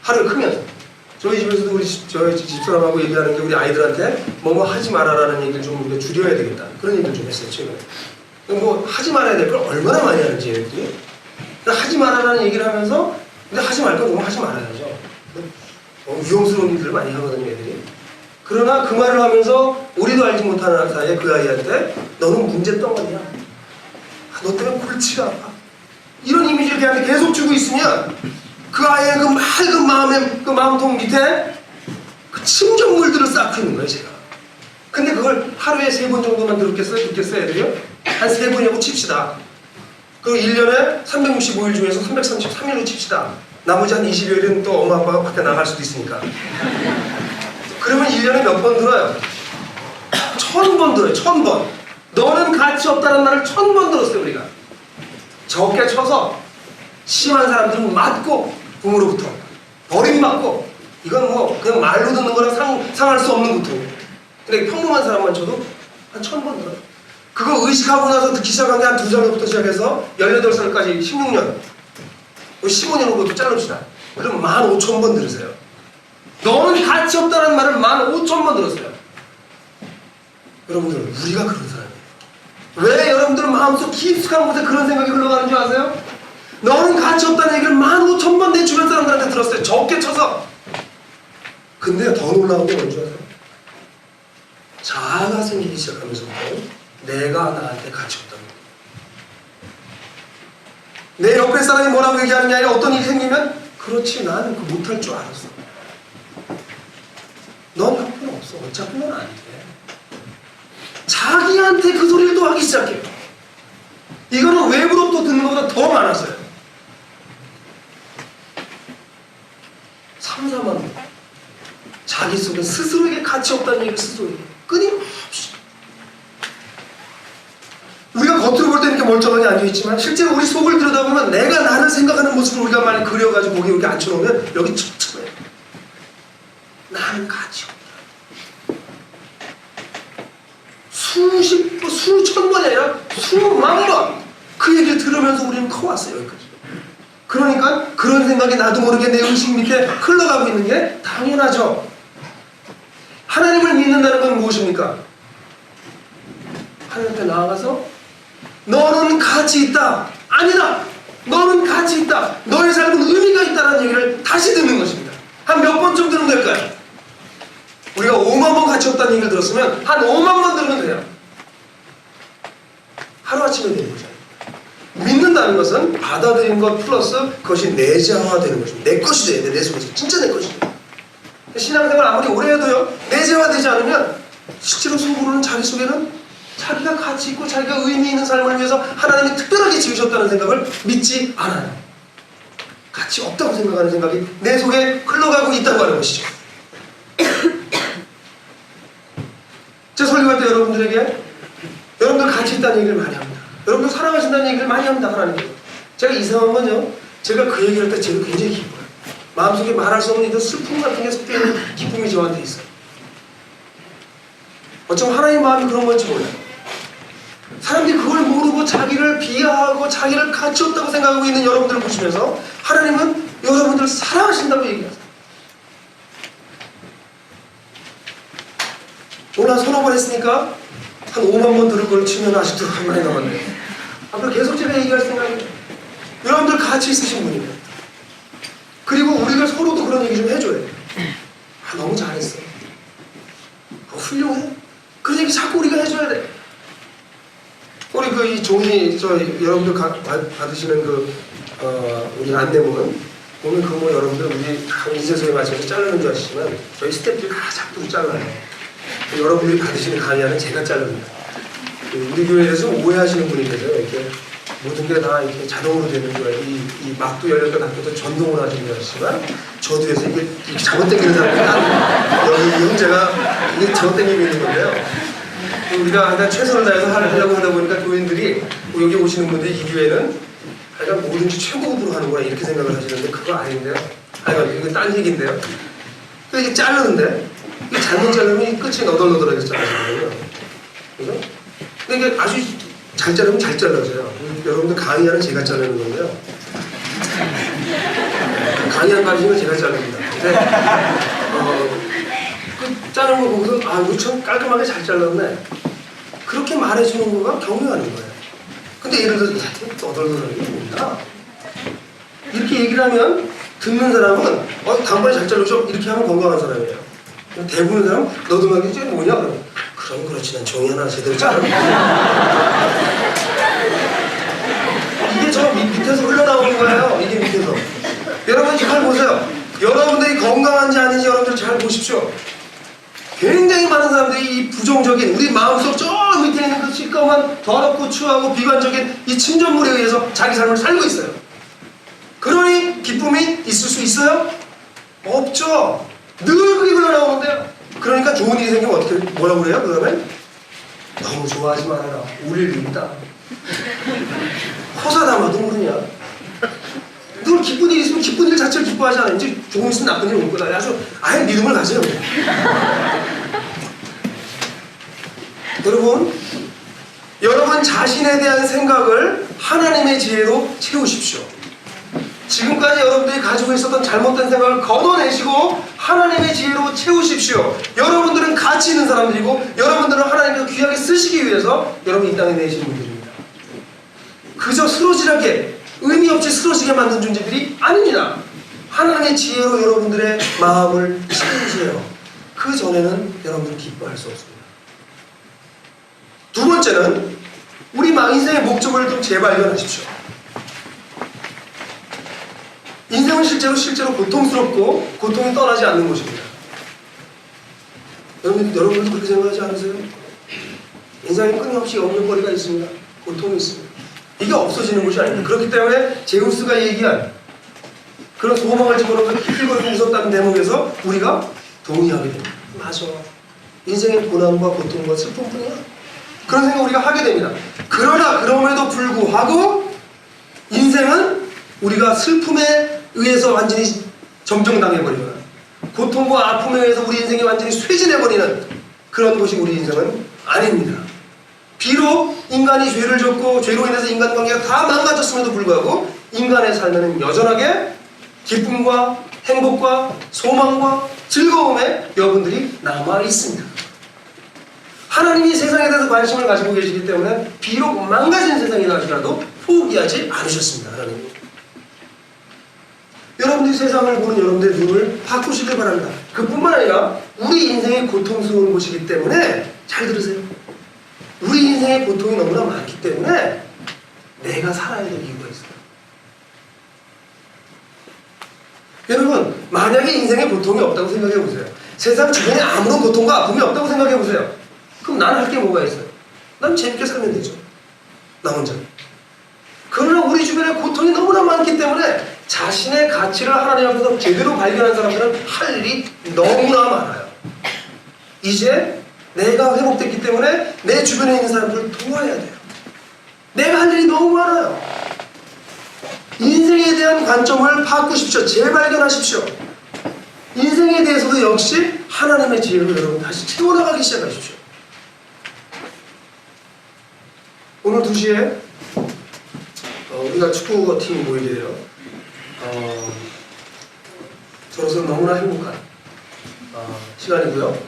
하루에 크면 저희 집에서도 저희 집사람하고 얘기하는 게 우리 아이들한테 뭐뭐 하지 말아라는 얘기를 좀 우리가 줄여야 되겠다. 그런 얘기를 좀 했어요 최근에. 뭐 하지 말아야 될 걸 얼마나 많이 하는지 얘들이. 그러니까 하지 말아라는 얘기를 하면서 근데 하지 말 건 너무 하지 말아야죠. 위험스러운 일들을 많이 하거든요 애들이. 그러나 그 말을 하면서 우리도 알지 못하는 사이에 그 아이한테 너는 문제덩어리야. 너 때문에 골치가 아파. 이런 이미지를 걔한테 계속 주고 있으면 그 아이의 그 맑은 마음의 그 마음통 밑에 그 침전물들을 쌓고 있는 거예요 제가. 근데 그걸 하루에 3번 정도만 듣겠어요 애들이요? 한 3번이라고 칩시다. 그리고 1년에 365일 중에서 333일로 칩시다. 나머지 한 20여일은 또 엄마 아빠가 밖에 나갈 수도 있으니까. 그러면 1년에 몇 번 들어요? 1000번 들어요. 1000번. 너는 가치 없다는 말을 1000번 들었어요 우리가. 적게 쳐서 심한 사람들은 맞고 부모로부터 버림받고 이건 뭐 그냥 말로 듣는 거랑 상할 수 없는 고통이에요. 근데 평범한 사람만 쳐도 한 1000번 들어요. 그거 의식하고 나서 듣기 시작한 게 한 2살부터 시작해서 18살까지 16년 15년 후부터 자릅시다. 그럼 15,000번 들으세요. 너는 가치 없다는 말을 15,000번 들었어요. 여러분들 우리가 그런 사람이에요. 왜 여러분들 마음속 깊숙한 곳에 그런 생각이 흘러가는 줄 아세요? 너는 가치 없다는 얘기를 15,000번 내 주변 사람들한테 들었어요. 적게 쳐서. 근데 더 놀라운 게 뭔지 아세요? 자아가 생기기 시작하면서부터 내가 나한테 가치 없다는 거예요. 내 옆에 사람이 뭐라고 얘기하는 게 아니라 어떤 일이 생기면 그렇지 나는 그거 못할 줄 알았어. 넌 할 필요 없어. 어차피 넌 안 돼. 자기한테 그 소리를 또 하기 시작해요. 이거는 외부로부터 듣는 것보다 더 많았어요. 3, 4만 번. 자기 속에 스스로에게 가치 없다는 얘기를 스스로에게 끊임없이. 우리가 겉으로 볼 때는 이렇게 멀쩡하게 앉아있지만 실제로 우리 속을 들여다보면 내가 나를 생각하는 모습을 우리가 많이 그려가지고 거기 이렇게 앉혀놓으면 여기 첩첩해요. 나는 가치 없다. 수천 번이 아니라 수만 번 그 얘기를 들으면서 우리는 커왔어요 여기까지. 그러니까 그런 생각이 나도 모르게 내 의식 밑에 흘러가고 있는 게 당연하죠. 하나님을 믿는다는 건 무엇입니까? 하나님 앞에 나아가서 너는 가치 있다. 아니다. 너는 가치 있다. 너의 삶은 의미가 있다는 얘기를 다시 듣는 것입니다. 한 몇 번쯤 들으면 될까요? 우리가 5만 번 가치 없다는 얘기를 들었으면 한 5만 번 들으면 돼요. 하루아침에 되는 거죠. 믿는다는 것은 받아들인 것 플러스 그것이 내재화되는 것입니다. 내 것이 돼야 돼. 내 속에서. 진짜 내 것이 돼. 신앙생활 아무리 오래 해도요. 내재화되지 않으면 실제로 속으로는 자기 속에는 자기가 가치 있고 자기가 의미 있는 삶을 위해서 하나님이 특별하게 지으셨다는 생각을 믿지 않아요. 가치 없다고 생각하는 생각이 내 속에 흘러가고 있다고 하는 것이죠. 제 설교할 때 여러분들 가치 있다는 얘기를 많이 합니다. 여러분들 사랑하신다는 얘기를 많이 합니다. 하나님께. 제가 이상한 건요. 제가 그 얘기를 할 때 제가 굉장히 기뻐요. 마음속에 말할 수 없는 슬픔 같은 게 섞여있는 기쁨이 저한테 있어요. 어쩌면 하나님 마음이 그런 건지 몰라요. 사람들이 그걸 모르고 자기를 비하하고 자기를 가치 없다고 생각하고 있는 여러분들을 보시면서 하나님은 여러분들을 사랑하신다고 얘기하세요. 오늘 한 서너 번 했으니까 한 5만 번 들을 걸 치면 아직도 한 많이 남았네요. 앞으로 계속 제가 얘기할 생각이에요. 여러분들 가치 있으신 분이에요. 그리고 우리가 서로도 그런 얘기 좀 해줘야 돼요. 아, 너무 잘했어. 훌륭해. 그런 얘기 자꾸 우리가 해줘야 돼. 우리 이 종이, 여러분들 받으시는 우리 안내문, 보면 그거 여러분들 우리 이제서에 맞춰서 자르는 줄 아시지만, 저희 스태프들이 다 자꾸 잘라요. 여러분들이 받으시는 강의하는 제가 자릅니다. 우리 교회에서 오해하시는 분이 계세요. 이렇게 모든 게 다 이렇게 자동으로 되는 거예요. 이 막도 열렸다 닫혀도 전동으로 하시는 줄 아시지만, 저 뒤에서 이게 잘못당기는 사람들이 아니에요. 여기 형제가 이게 잘못당기고 있는 건데요. 우리가 항상 최선을 다해서 하려고 하다 보니까 교인들이 여기 오시는 분들이 이 교회는 하여간 뭐든지 최고급으로 하는구나 이렇게 생각을 하시는데 그거 아닌데요. 아니 이거 딴 얘기인데요. 이게 자르는데 이게 잘못 자르면 끝이 너덜너덜하게 잘라지거든요. 그죠? 근데 이게 아주 잘 자르면 잘 잘라져요. 여러분들 강의하는 제가 자르는 건데요. 강의한 방식은 제가 자릅니다. 근데 그 자르는 거 보고서 아 이거 참 깔끔하게 잘 잘랐네. 그렇게 말해주는 거가 경유하는 거예요. 근데 예를 들어서 야, 너덜너덜하게 뭐냐? 이렇게 얘기를 하면 듣는 사람은 다음번에 잘 자르죠? 이렇게 하면 건강한 사람이에요. 대부분의 사람은 너덜너덜하게 이게 뭐냐? 그럼 그렇지 난 종이 하나 제대로 자르고 이게 저 밑에서 흘러나오는 거예요. 이게 밑에서. 여러분 잘 보세요. 여러분들이 건강한지 아닌지 여러분들 잘 보십시오. 굉장히 많은 사람들이 이 부정적인 우리 마음속 저 밑에 있는 그 시꺼먼 더럽고 추하고 비관적인 이 침전물에 의해서 자기 삶을 살고 있어요. 그러니 기쁨이 있을 수 있어요? 없죠. 늘 그게 흘러나오는데요. 그러니까 좋은 일이 생기면 어떻게 뭐라고 그래요? 그러면 너무 좋아하지 말아라. 우릴 믿다. 허사 담아도 모르냐? 늘 기쁜 일이 있으면 기쁜 일 자체를 기뻐하지 않아. 이제 조금 있으면 나쁜 일 올 거다. 아주 아예 믿음을 가져요. 여러분 자신에 대한 생각을 하나님의 지혜로 채우십시오. 지금까지 여러분들이 가지고 있었던 잘못된 생각을 걷어내시고 하나님의 지혜로 채우십시오. 여러분들은 가치 있는 사람들이고 여러분들은 하나님께서 귀하게 쓰시기 위해서 여러분 이 땅에 내신 분들입니다. 그저 쓰러지게 의미 없이 쓰러지게 만든 존재들이 아닙니다. 하나님의 지혜로 여러분들의 마음을 채우세요. 그 전에는 여러분들은 기뻐할 수 없습니다. 두 번째는 우리 인생의 목적을 좀 재발견하십시오. 인생은 실제로 고통스럽고 고통이 떠나지 않는 곳입니다. 여러분들도 그렇게 생각하지 않으세요? 인생에 끊임없이 염려거리가 있습니다. 고통이 있습니다. 이게 없어지는 것이 아닙니다. 그렇기 때문에 제우스가 얘기한 그런 소망을 집어넣고 희귀거리고 웃었다는 대목에서 우리가 동의하게 됩니다. 맞아. 인생의 고난과 고통과 슬픔뿐이야. 그런 생각 우리가 하게 됩니다. 그러나 그럼에도 불구하고 인생은 우리가 슬픔에 의해서 완전히 점정당해버리거나 고통과 아픔에 의해서 우리 인생이 완전히 쇠진해버리는 그런 것이 우리 인생은 아닙니다. 비록 인간이 죄를 졌고 죄로 인해서 인간관계가 다 망가졌음에도 불구하고 인간의 삶에는 여전하게 기쁨과 행복과 소망과 즐거움에 여러분들이 남아있습니다. 하나님이 세상에 대해서 관심을 가지고 계시기 때문에 비록 망가진 세상이라 할지라도 포기하지 않으셨습니다. 하나님이. 여러분들이 세상을 보는 여러분들의 눈을 바꾸시길 바랍니다. 그뿐만 아니라 우리 인생의 고통스러운 곳이기 때문에 잘 들으세요. 우리 인생의 고통이 너무나 많기 때문에 내가 살아야 될 이유가 있어요. 여러분 만약에 인생에 고통이 없다고 생각해 보세요. 세상 주변에 아무런 고통과 아픔이 없다고 생각해 보세요. 그럼 난 할 게 뭐가 있어요? 난 재밌게 살면 되죠. 나 혼자. 그러나 우리 주변에 고통이 너무나 많기 때문에 자신의 가치를 하나님 앞에서 제대로 발견한 사람들은 할 일이 너무나 많아요. 이제 내가 회복됐기 때문에 내 주변에 있는 사람들을 도와야 돼요. 내가 할 일이 너무 많아요. 인생에 대한 관점을 바꾸십시오. 재발견하십시오. 인생에 대해서도 역시 하나님의 지혜로 여러분 다시 채워나가기 시작하십시오. 오늘 2시에 우리가 축구팀이 모이게 돼요. 저로서 너무나 행복한 시간이고요.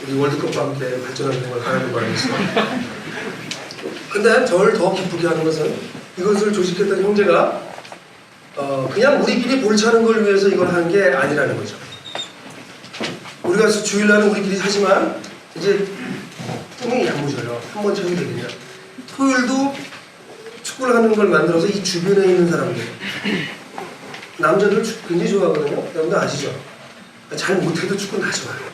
우리 월드컵과 함께 발전하는 걸 바라는 바람이었어요. 근데 저를 더 기쁘게 하는 것은 이것을 조직했던 형제가 그냥 우리끼리 볼차는 걸 위해서 이걸 한 게 아니라는 거죠. 우리가 주일날은 우리끼리 하지만 이제 꿈이 야무져요. 한 번 쳐야 되겠냐. 토요일도 축구를 하는 걸 만들어서 이 주변에 있는 사람들, 남자들 축구 굉장히 좋아하거든요. 여러분들 아시죠? 잘 못해도 축구는 다 좋아해요.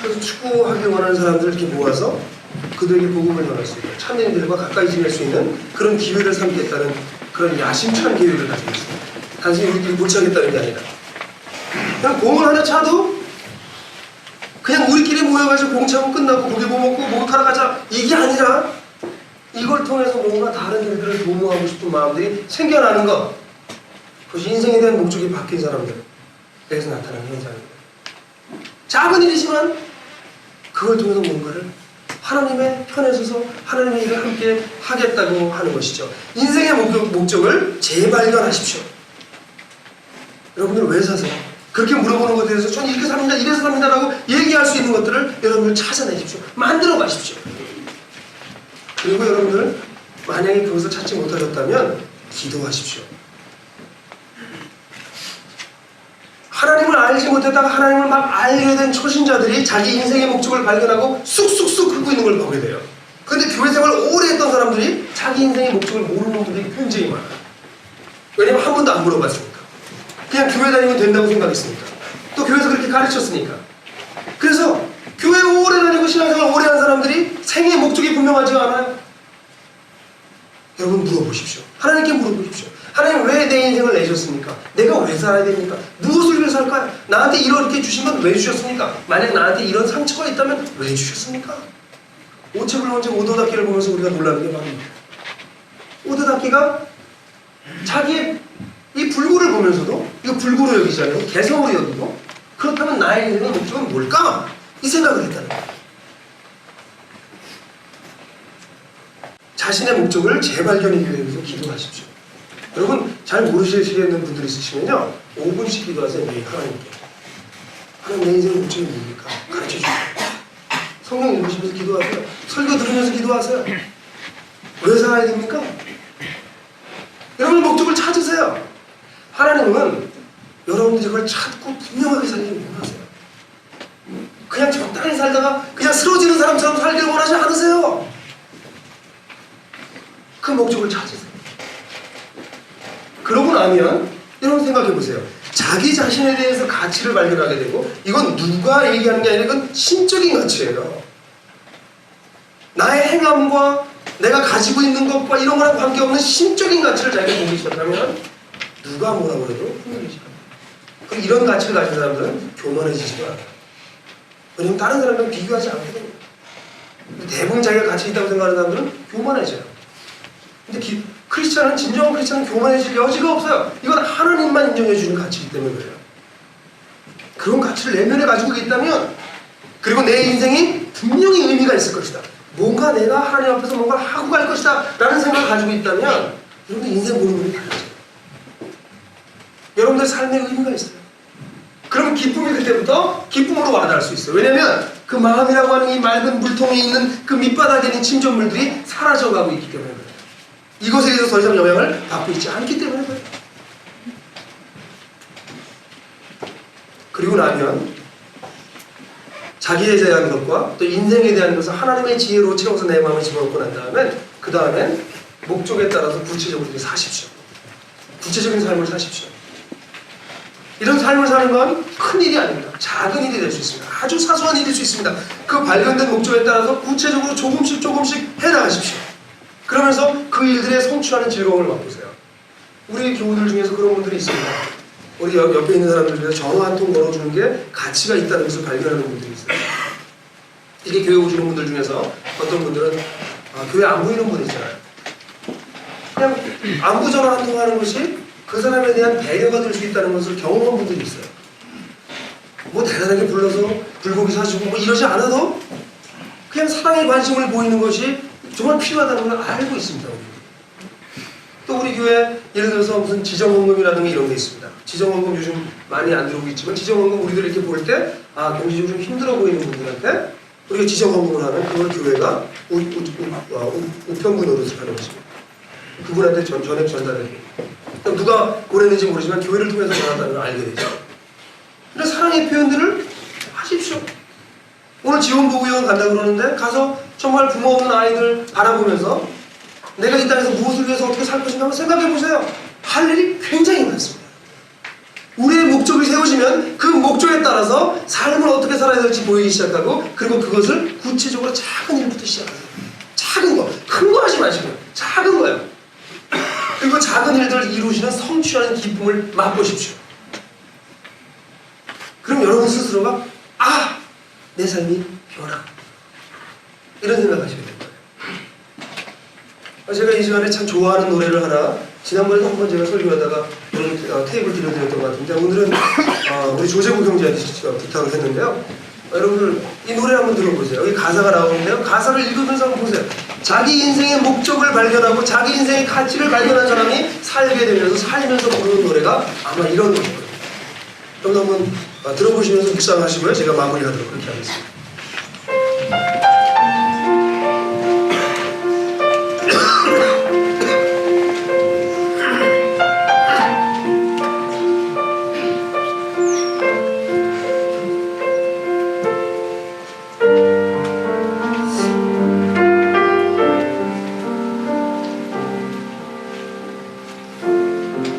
그래서 축구하기 원하는 사람들을 이렇게 모아서 그들에게 복음을 전할 수 있고 참여인들과 가까이 지낼 수 있는 그런 기회를 삼겠다는 그런 야심찬 계획을 가지고 있습니다. 단순히 우리끼리 몰치하겠다는 게 아니라 그냥 공을 하나 차도 그냥 우리끼리 모여가지고 공 차고 끝나고 고기 뭐 먹고 목욕하러 가자 이게 아니라 이걸 통해서 뭔가 다른 일들을 도모하고 싶은 마음들이 생겨나는 것, 그것이 인생에 대한 목적이 바뀐 사람들에게서 나타나는 현상입니다. 작은 일이지만 그걸 통해서 뭔가를 하나님의 편에 서서 하나님의 일을 함께 하겠다고 하는 것이죠. 인생의 목적을 재발견하십시오. 여러분들 왜 사세요? 그렇게 물어보는 것에 대해서 전 이렇게 삽니다, 이래서 삽니다라고 얘기할 수 있는 것들을 여러분들 찾아내십시오. 만들어 가십시오. 그리고 여러분들 만약에 그것을 찾지 못하셨다면 기도하십시오. 하나님을 알지 못했다가 하나님을 막 알게 된 초신자들이 자기 인생의 목적을 발견하고 쑥쑥쑥 긋고 있는 걸 보게 돼요. 그런데 교회 생활을 오래 했던 사람들이 자기 인생의 목적을 모르는 분들이 굉장히 많아요. 왜냐면 한 번도 안 물어봤으니까. 그냥 교회 다니면 된다고 생각했으니까. 또 교회에서 그렇게 가르쳤으니까. 그래서 교회 오래 다니고 신앙생활 오래 한 사람들이 생의 목적이 분명하지 않아요. 여러분 물어보십시오. 하나님께 물어보십시오. 하나님 왜 내 인생을 내셨습니까? 내가 왜 살아야 됩니까? 무엇을 위해서 살까요? 나한테 이렇게 주신 건 왜 주셨습니까? 만약 나한테 이런 상처가 있다면 왜 주셨습니까? 오체불문제 오도닦기를 보면서 우리가 놀라는 게 말입니다. 오도닦기가 자기의 이 불구를 보면서도 이거 불구로 여기잖아요. 개성으로 여기고 그렇다면 나의 인생의 목적은 뭘까? 이 생각을 했다는 거예요. 자신의 목적을 재발견하기 위해서 기도하십시오. 여러분 잘 모르시겠는 분들이 있으시면요 5분씩 기도하세요. 매일 하나님께. 하나님 내 인생의 목적이 뭡니까? 가르쳐주세요. 성경 읽으시면서 기도하세요. 설교 들으면서 기도하세요. 왜 살아야 됩니까? 여러분 목적을 찾으세요. 하나님은 여러분들이 그걸 찾고 분명하게 살기를 원하세요. 그냥 적당히 살다가 그냥 쓰러지는 사람처럼 살기를 원하지 않으세요. 그 목적을 찾으세요. 그러고 나면 여러분 생각해 보세요. 자기 자신에 대해서 가치를 발견하게 되고 이건 누가 얘기하는 게 아니라 이건 신적인 가치예요. 나의 행함과 내가 가지고 있는 것과 이런 거랑 관계없는 신적인 가치를 자기가 보기 시작하면 누가 뭐라고 해도 흔들리지 않아요. 그럼 이런 가치를 가진 사람들은 교만해지지도 않아요. 왜냐면 다른 사람들은 비교하지 않게 됩니다. 대부분 자기가 가치 있다고 생각하는 사람들은 교만해져요. 근데 크리스찬은 진정한 크리스찬은 교만해질 여지가 없어요. 이건 하나님만 인정해 주는 가치이기 때문에 그래요. 그런 가치를 내면에 가지고 있다면 그리고 내 인생이 분명히 의미가 있을 것이다. 뭔가 내가 하나님 앞에서 뭔가 하고 갈 것이다 라는 생각을 가지고 있다면 여러분들 인생 보는 눈이 달라져요. 여러분들 삶에 의미가 있어요. 그럼 기쁨이 그때부터 기쁨으로 와닿을 수 있어요. 왜냐면 그 마음이라고 하는 이 맑은 물통에 있는 그 밑바닥에 있는 침전물들이 사라져가고 있기 때문에 그래요. 이것에 대해서 더 이상 영향을 받고 있지 않기 때문에 그래요. 그리고 나면 자기에 대한 것과 또 인생에 대한 것을 하나님의 지혜로 채워서 내 마음에 집어넣고 난 다음에 그 다음엔 목적에 따라서 구체적으로 사십시오. 구체적인 삶을 사십시오. 이런 삶을 사는 건 큰 일이 아닙니다. 작은 일이 될 수 있습니다. 아주 사소한 일일 수 있습니다. 그 발견된 목적에 따라서 구체적으로 조금씩 해나가십시오. 그러면서 그 일들에 성취하는 즐거움을 맛보세요. 우리 교우들 중에서 그런 분들이 있습니다. 우리 옆에 있는 사람들 중에서 전화 한 통 걸어주는 게 가치가 있다는 것을 발견하는 분들이 있어요. 이게 교회 오시는 분들 중에서 어떤 분들은 교회 안 보이는 분이 있잖아요. 그냥 안부 전화 한 통 하는 것이 그 사람에 대한 배려가 될 수 있다는 것을 경험한 분들이 있어요. 뭐 대단하게 불러서 불고기 사주고 뭐 이러지 않아도 그냥 사랑의 관심을 보이는 것이 정말 필요하다는 걸 알고 있습니다. 또 우리 교회 예를 들어서 무슨 지정헌금이라든가 이런 게 있습니다. 지정헌금 요즘 많이 안 들어오고 있지만 지정헌금 우리들 이렇게 볼 때 경제적으로 좀 힘들어 보이는 분들한테 우리가 지정헌금을 하면 그걸 교회가 우편부 노릇을 하는 것입니다. 그분한테 전액 전달해요. 누가 보냈는지 모르지만 교회를 통해서 전한다는 걸 알게 되죠. 이런 사랑의 표현들을 하십시오. 오늘 지원보호원 간다고 그러는데 가서 정말 부모 없는 아이들 바라보면서 내가 이 땅에서 무엇을 위해서 어떻게 살 것인가 한번 생각해 보세요. 할 일이 굉장히 많습니다. 우리의 목적이 세워지면 그 목적에 따라서 삶을 어떻게 살아야 될지 보이기 시작하고 그리고 그것을 구체적으로 작은 일부터 시작하세요. 작은 거, 큰 거 하지 마시고요. 작은 거요. 그리고 작은 일들을 이루시는 성취하는 기쁨을 맛보십시오. 그럼 여러분 스스로가 내 삶이 변화 이런 생각하시게 될 거예요. 제가 이 시간에 참 좋아하는 노래를 하나, 지난번에 한번 제가 설교하다가 테이블 들려드렸던 것 같은데, 오늘은 우리 조재국 형제한테 부탁을 했는데요. 여러분들 이 노래 한번 들어보세요. 여기 가사가 나오는데요. 가사를 읽으면서 한번 보세요. 자기 인생의 목적을 발견하고 자기 인생의 가치를 발견한 사람이 살게 되면서 살면서 부르는 노래가 아마 이런 노래예요. 여러분 한번 들어보시면서 묵상하시고요. 제가 마무리하도록 그렇게 하겠습니다.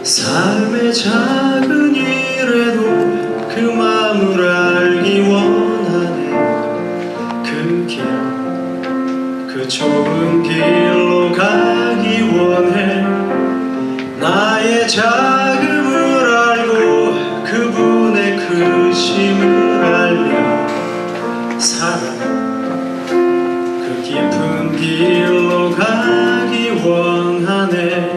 삶의 작은 일에도 그 마음을 알기 원하네. 그 길, 그 좁은 길로 가기 원해. 나의 작음을 알고 그분의 크심을 알며 살아. 그 깊은 길로 가기 원하네.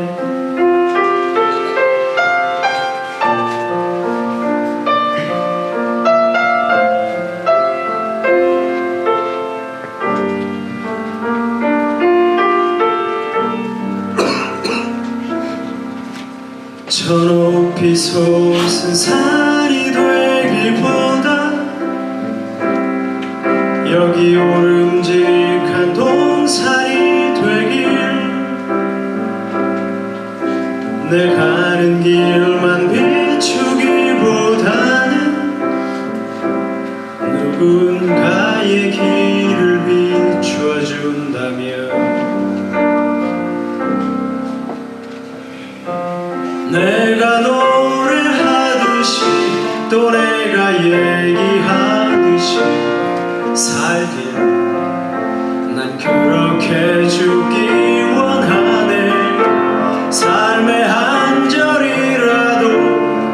저 높이 솟은 산이 되기보다 여기 오름직한 동산이 되길. 내 가는 길만 비추기보다는 누군가의 길을 비춰준다면 내가 노래하듯이 또 내가 얘기하듯이 살길 난 그렇게 죽기 원하네. 삶의 한 절이라도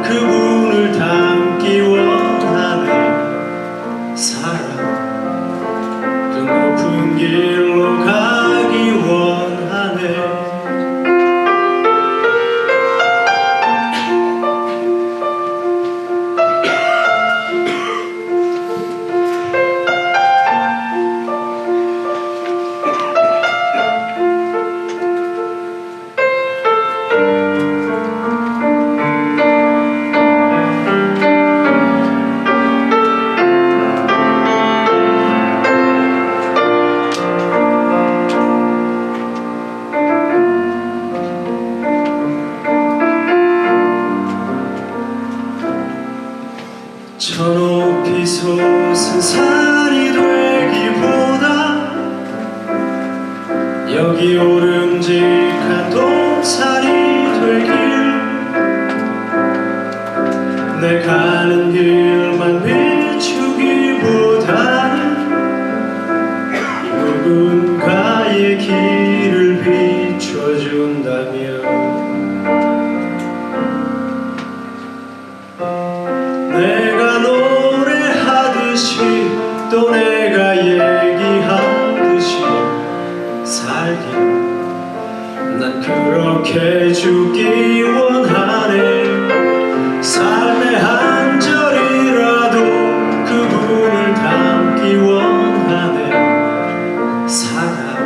그분을 담기 원하네. 살아 그 높은 길로 가기 원하네. 저 높이 솟은 산이 되기보다 여기 오름직한 동산이 되길. 내 가는 길만 비추기보다는 누군가의 길을 비춰준다면 내가 노래하듯이 또 내가 얘기하듯이 살길 난 그렇게 죽기 원하네. 삶의 한 절이라도 그분을 담기 원하네. 살아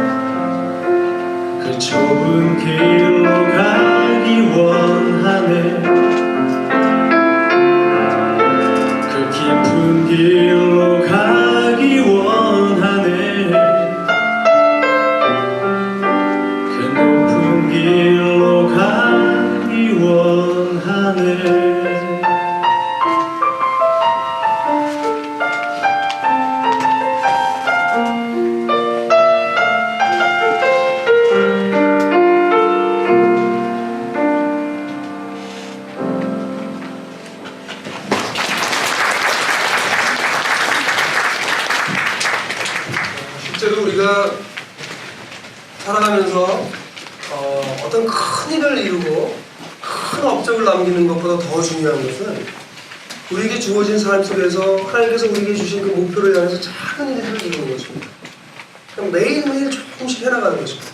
그 좁은 길로 가기 원하네. 깊은 길로 가기 원하네. 그 높은 길로 가기 원하네. 실제로 우리가 살아가면서 어떤 큰 일을 이루고 큰 업적을 남기는 것보다 더 중요한 것은 우리에게 주어진 삶 속에서 하나님께서 우리에게 주신 그 목표를 향해서 작은 일들을 이루는 것입니다. 그냥 매일매일 조금씩 해나가는 것입니다.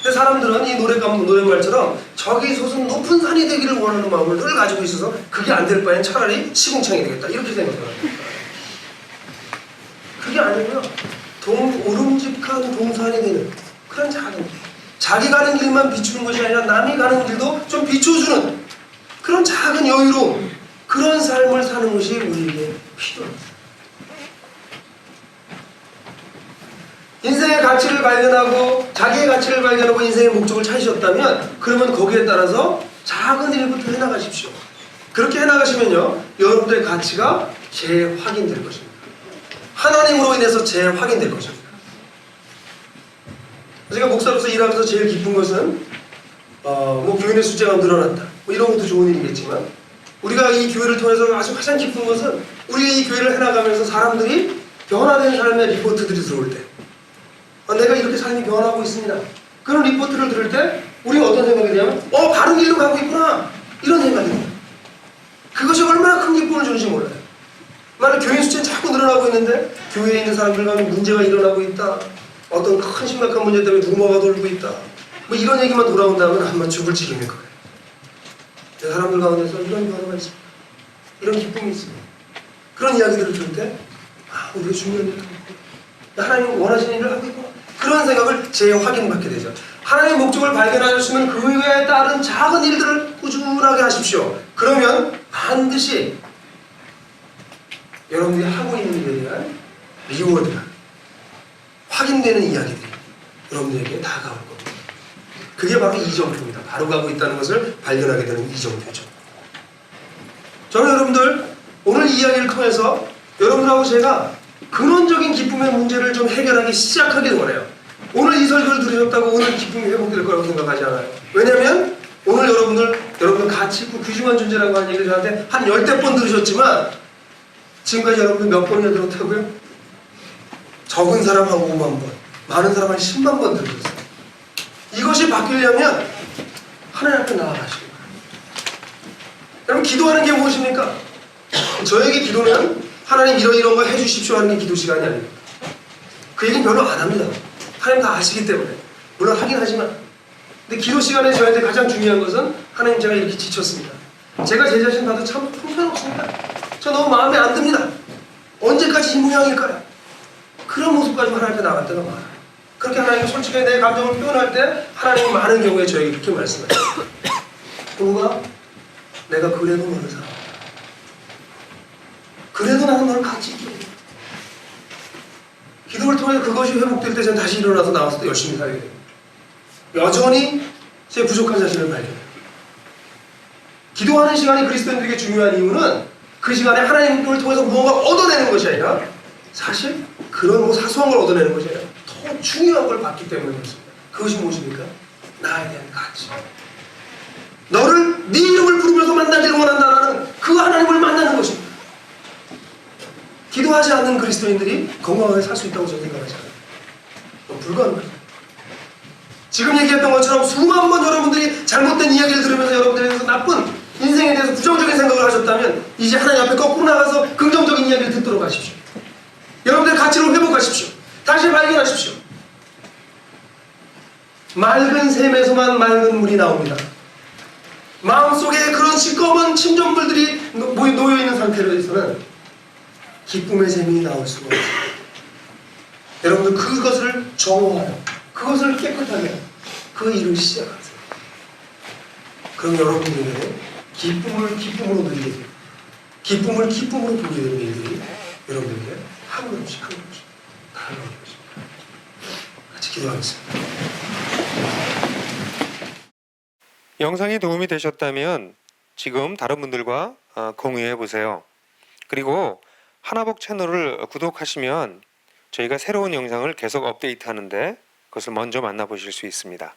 근데 사람들은 이 노랫말처럼 저기 솟은 높은 산이 되기를 원하는 마음을 늘 가지고 있어서 그게 안 될 바엔 차라리 시궁창이 되겠다 이렇게 생각합니다. 그게 아니고요. 오름직한 동산이 되는 그런 작은 자기 가는 길만 비추는 것이 아니라 남이 가는 길도 좀 비춰주는 그런 작은 여유로움, 그런 삶을 사는 것이 우리에게 필요합니다. 인생의 가치를 발견하고 자기의 가치를 발견하고 인생의 목적을 찾으셨다면 그러면 거기에 따라서 작은 일부터 해나가십시오. 그렇게 해나가시면요 여러분들의 가치가 재확인될 것입니다. 하나님으로 인해서 재확인될 것입니다. 제가 목사로서 일하면서 제일 기쁜 것은 뭐 교인의 숫자가 늘어났다 뭐 이런 것도 좋은 일이겠지만 우리가 이 교회를 통해서 아주 가장 기쁜 것은 우리가 이 교회를 해나가면서 사람들이 변화된 삶의 리포트들이 들어올 때 내가 이렇게 삶이 변화하고 있습니다. 그런 리포트를 들을 때 우리가 어떤 생각이 들냐면 바른 길로 가고 있구나 이런 생각이 듭니다. 그것이 얼마나 큰 기쁨을 주는지 몰라요. 만약 교인 숫자는 자꾸 늘어나고 있는데 교회에 있는 사람들 가운데 문제가 일어나고 있다, 어떤 큰 심각한 문제 때문에 루머가 돌고 있다 뭐 이런 얘기만 돌아온다면 아마 죽을 지경일 거예요. 사람들 가운데서 이런 변화가 있습니다. 이런 기쁨이 있습니다. 그런 이야기들을 들을 때 우리가 중요한 일을 하고 있고 하나님 원하시는 일을 하고 있고 그런 생각을 재확인받게 되죠. 하나님의 목적을 발견하셨으면 그에 따른 작은 일들을 꾸준하게 하십시오. 그러면 반드시 여러분들이 하고 있는 일에 대한 리워드가 확인되는 이야기들이 여러분들에게 다가올 겁니다. 그게 바로 이정표입니다. 바로 가고 있다는 것을 발견하게 되는 이정표죠. 저는 여러분들 오늘 이 이야기를 통해서 여러분들하고 제가 근원적인 기쁨의 문제를 좀 해결하기 시작하길 원해요. 오늘 이 설교를 들으셨다고 오늘 기쁨이 회복될 거라고 생각하지 않아요. 왜냐하면 오늘 여러분들 가치 있고 귀중한 존재라고 하는 얘기를 저한테 한 10대 번 들으셨지만 지금까지 여러분들 몇 번이나 들었다고요? 적은 사람 한 5만 번, 많은 사람 한 10만 번 들으셨어요. 이것이 바뀌려면 하나님 앞에 나아가시는 거예요. 여러분 기도하는 게 무엇입니까? 저에게 기도는 하나님 이런 거 해주십시오 하는 게 기도 시간이 아닙니다. 그 얘기는 별로 안 합니다. 하나님 다 아시기 때문에. 물론 하긴 하지만 근데 기도 시간에 저한테 가장 중요한 것은 하나님 제가 이렇게 지쳤습니다. 제가 제 자신 봐도 참 형편없습니다. 저 너무 마음에 안 듭니다. 언제까지 이 모양일까요? 그런 모습까지 하나님 앞에 나갈 때가 많아요. 그렇게 하나님이 솔직하게 내 감정을 표현할 때 하나님이 많은 경우에 저에게 그렇게 말씀해요. 누가 내가 그래도 너를 사랑한다. 그래도 나는 너를 같이 있게 해. 기도를 통해 그것이 회복될 때 저는 다시 일어나서 나와서 또 열심히 살게 돼요. 여전히 제 부족한 자신을 발견해요. 기도하는 시간이 그리스도인들에게 중요한 이유는 그 시간에 하나님을 통해서 무언가 얻어내는 것이 아니라 사실 그런 뭐 사소한 걸 얻어내는 것이 아니라 더 중요한 걸 받기 때문에 그렇습니다. 그것이 무엇입니까? 나에 대한 가치. 너를 네 이름을 부르면서 만나기를 원한다는 그 하나님을 만나는 것입니다. 기도하지 않는 그리스도인들이 건강하게 살 수 있다고 저는 생각하지 않아요. 불가능합니다. 지금 얘기했던 것처럼 수만 번 여러분들이 잘못된 이야기를 들으면서 여러분들에 대해서 나쁜 인생에 대해서 부정적인 생각을 하셨다면 이제 하나님 앞에 거꾸로 나가서 긍정적인 이야기를 듣도록 하십시오. 여러분들의 가치를 회복하십시오. 다시 발견하십시오. 맑은 샘에서만 맑은 물이 나옵니다. 마음속에 그런 시꺼먼 침전물들이 놓여있는 상태로서는 기쁨의 샘이 나올 수가 없습니다. 여러분들 그것을 정화하여 그것을 깨끗하게 하여 그 일을 시작하세요. 그럼 여러분들에게 기쁨을 기쁨으로 누리게 돼요. 기쁨을 기쁨으로 보게 되는 일들이 여러분들에게 한 걸음씩 한 걸음씩 다가오는 것입니다. 같이 기도하겠습니다. 영상이 도움이 되셨다면 지금 다른 분들과 공유해 보세요. 그리고 하나복 채널을 구독하시면 저희가 새로운 영상을 계속 업데이트하는데 그것을 먼저 만나보실 수 있습니다.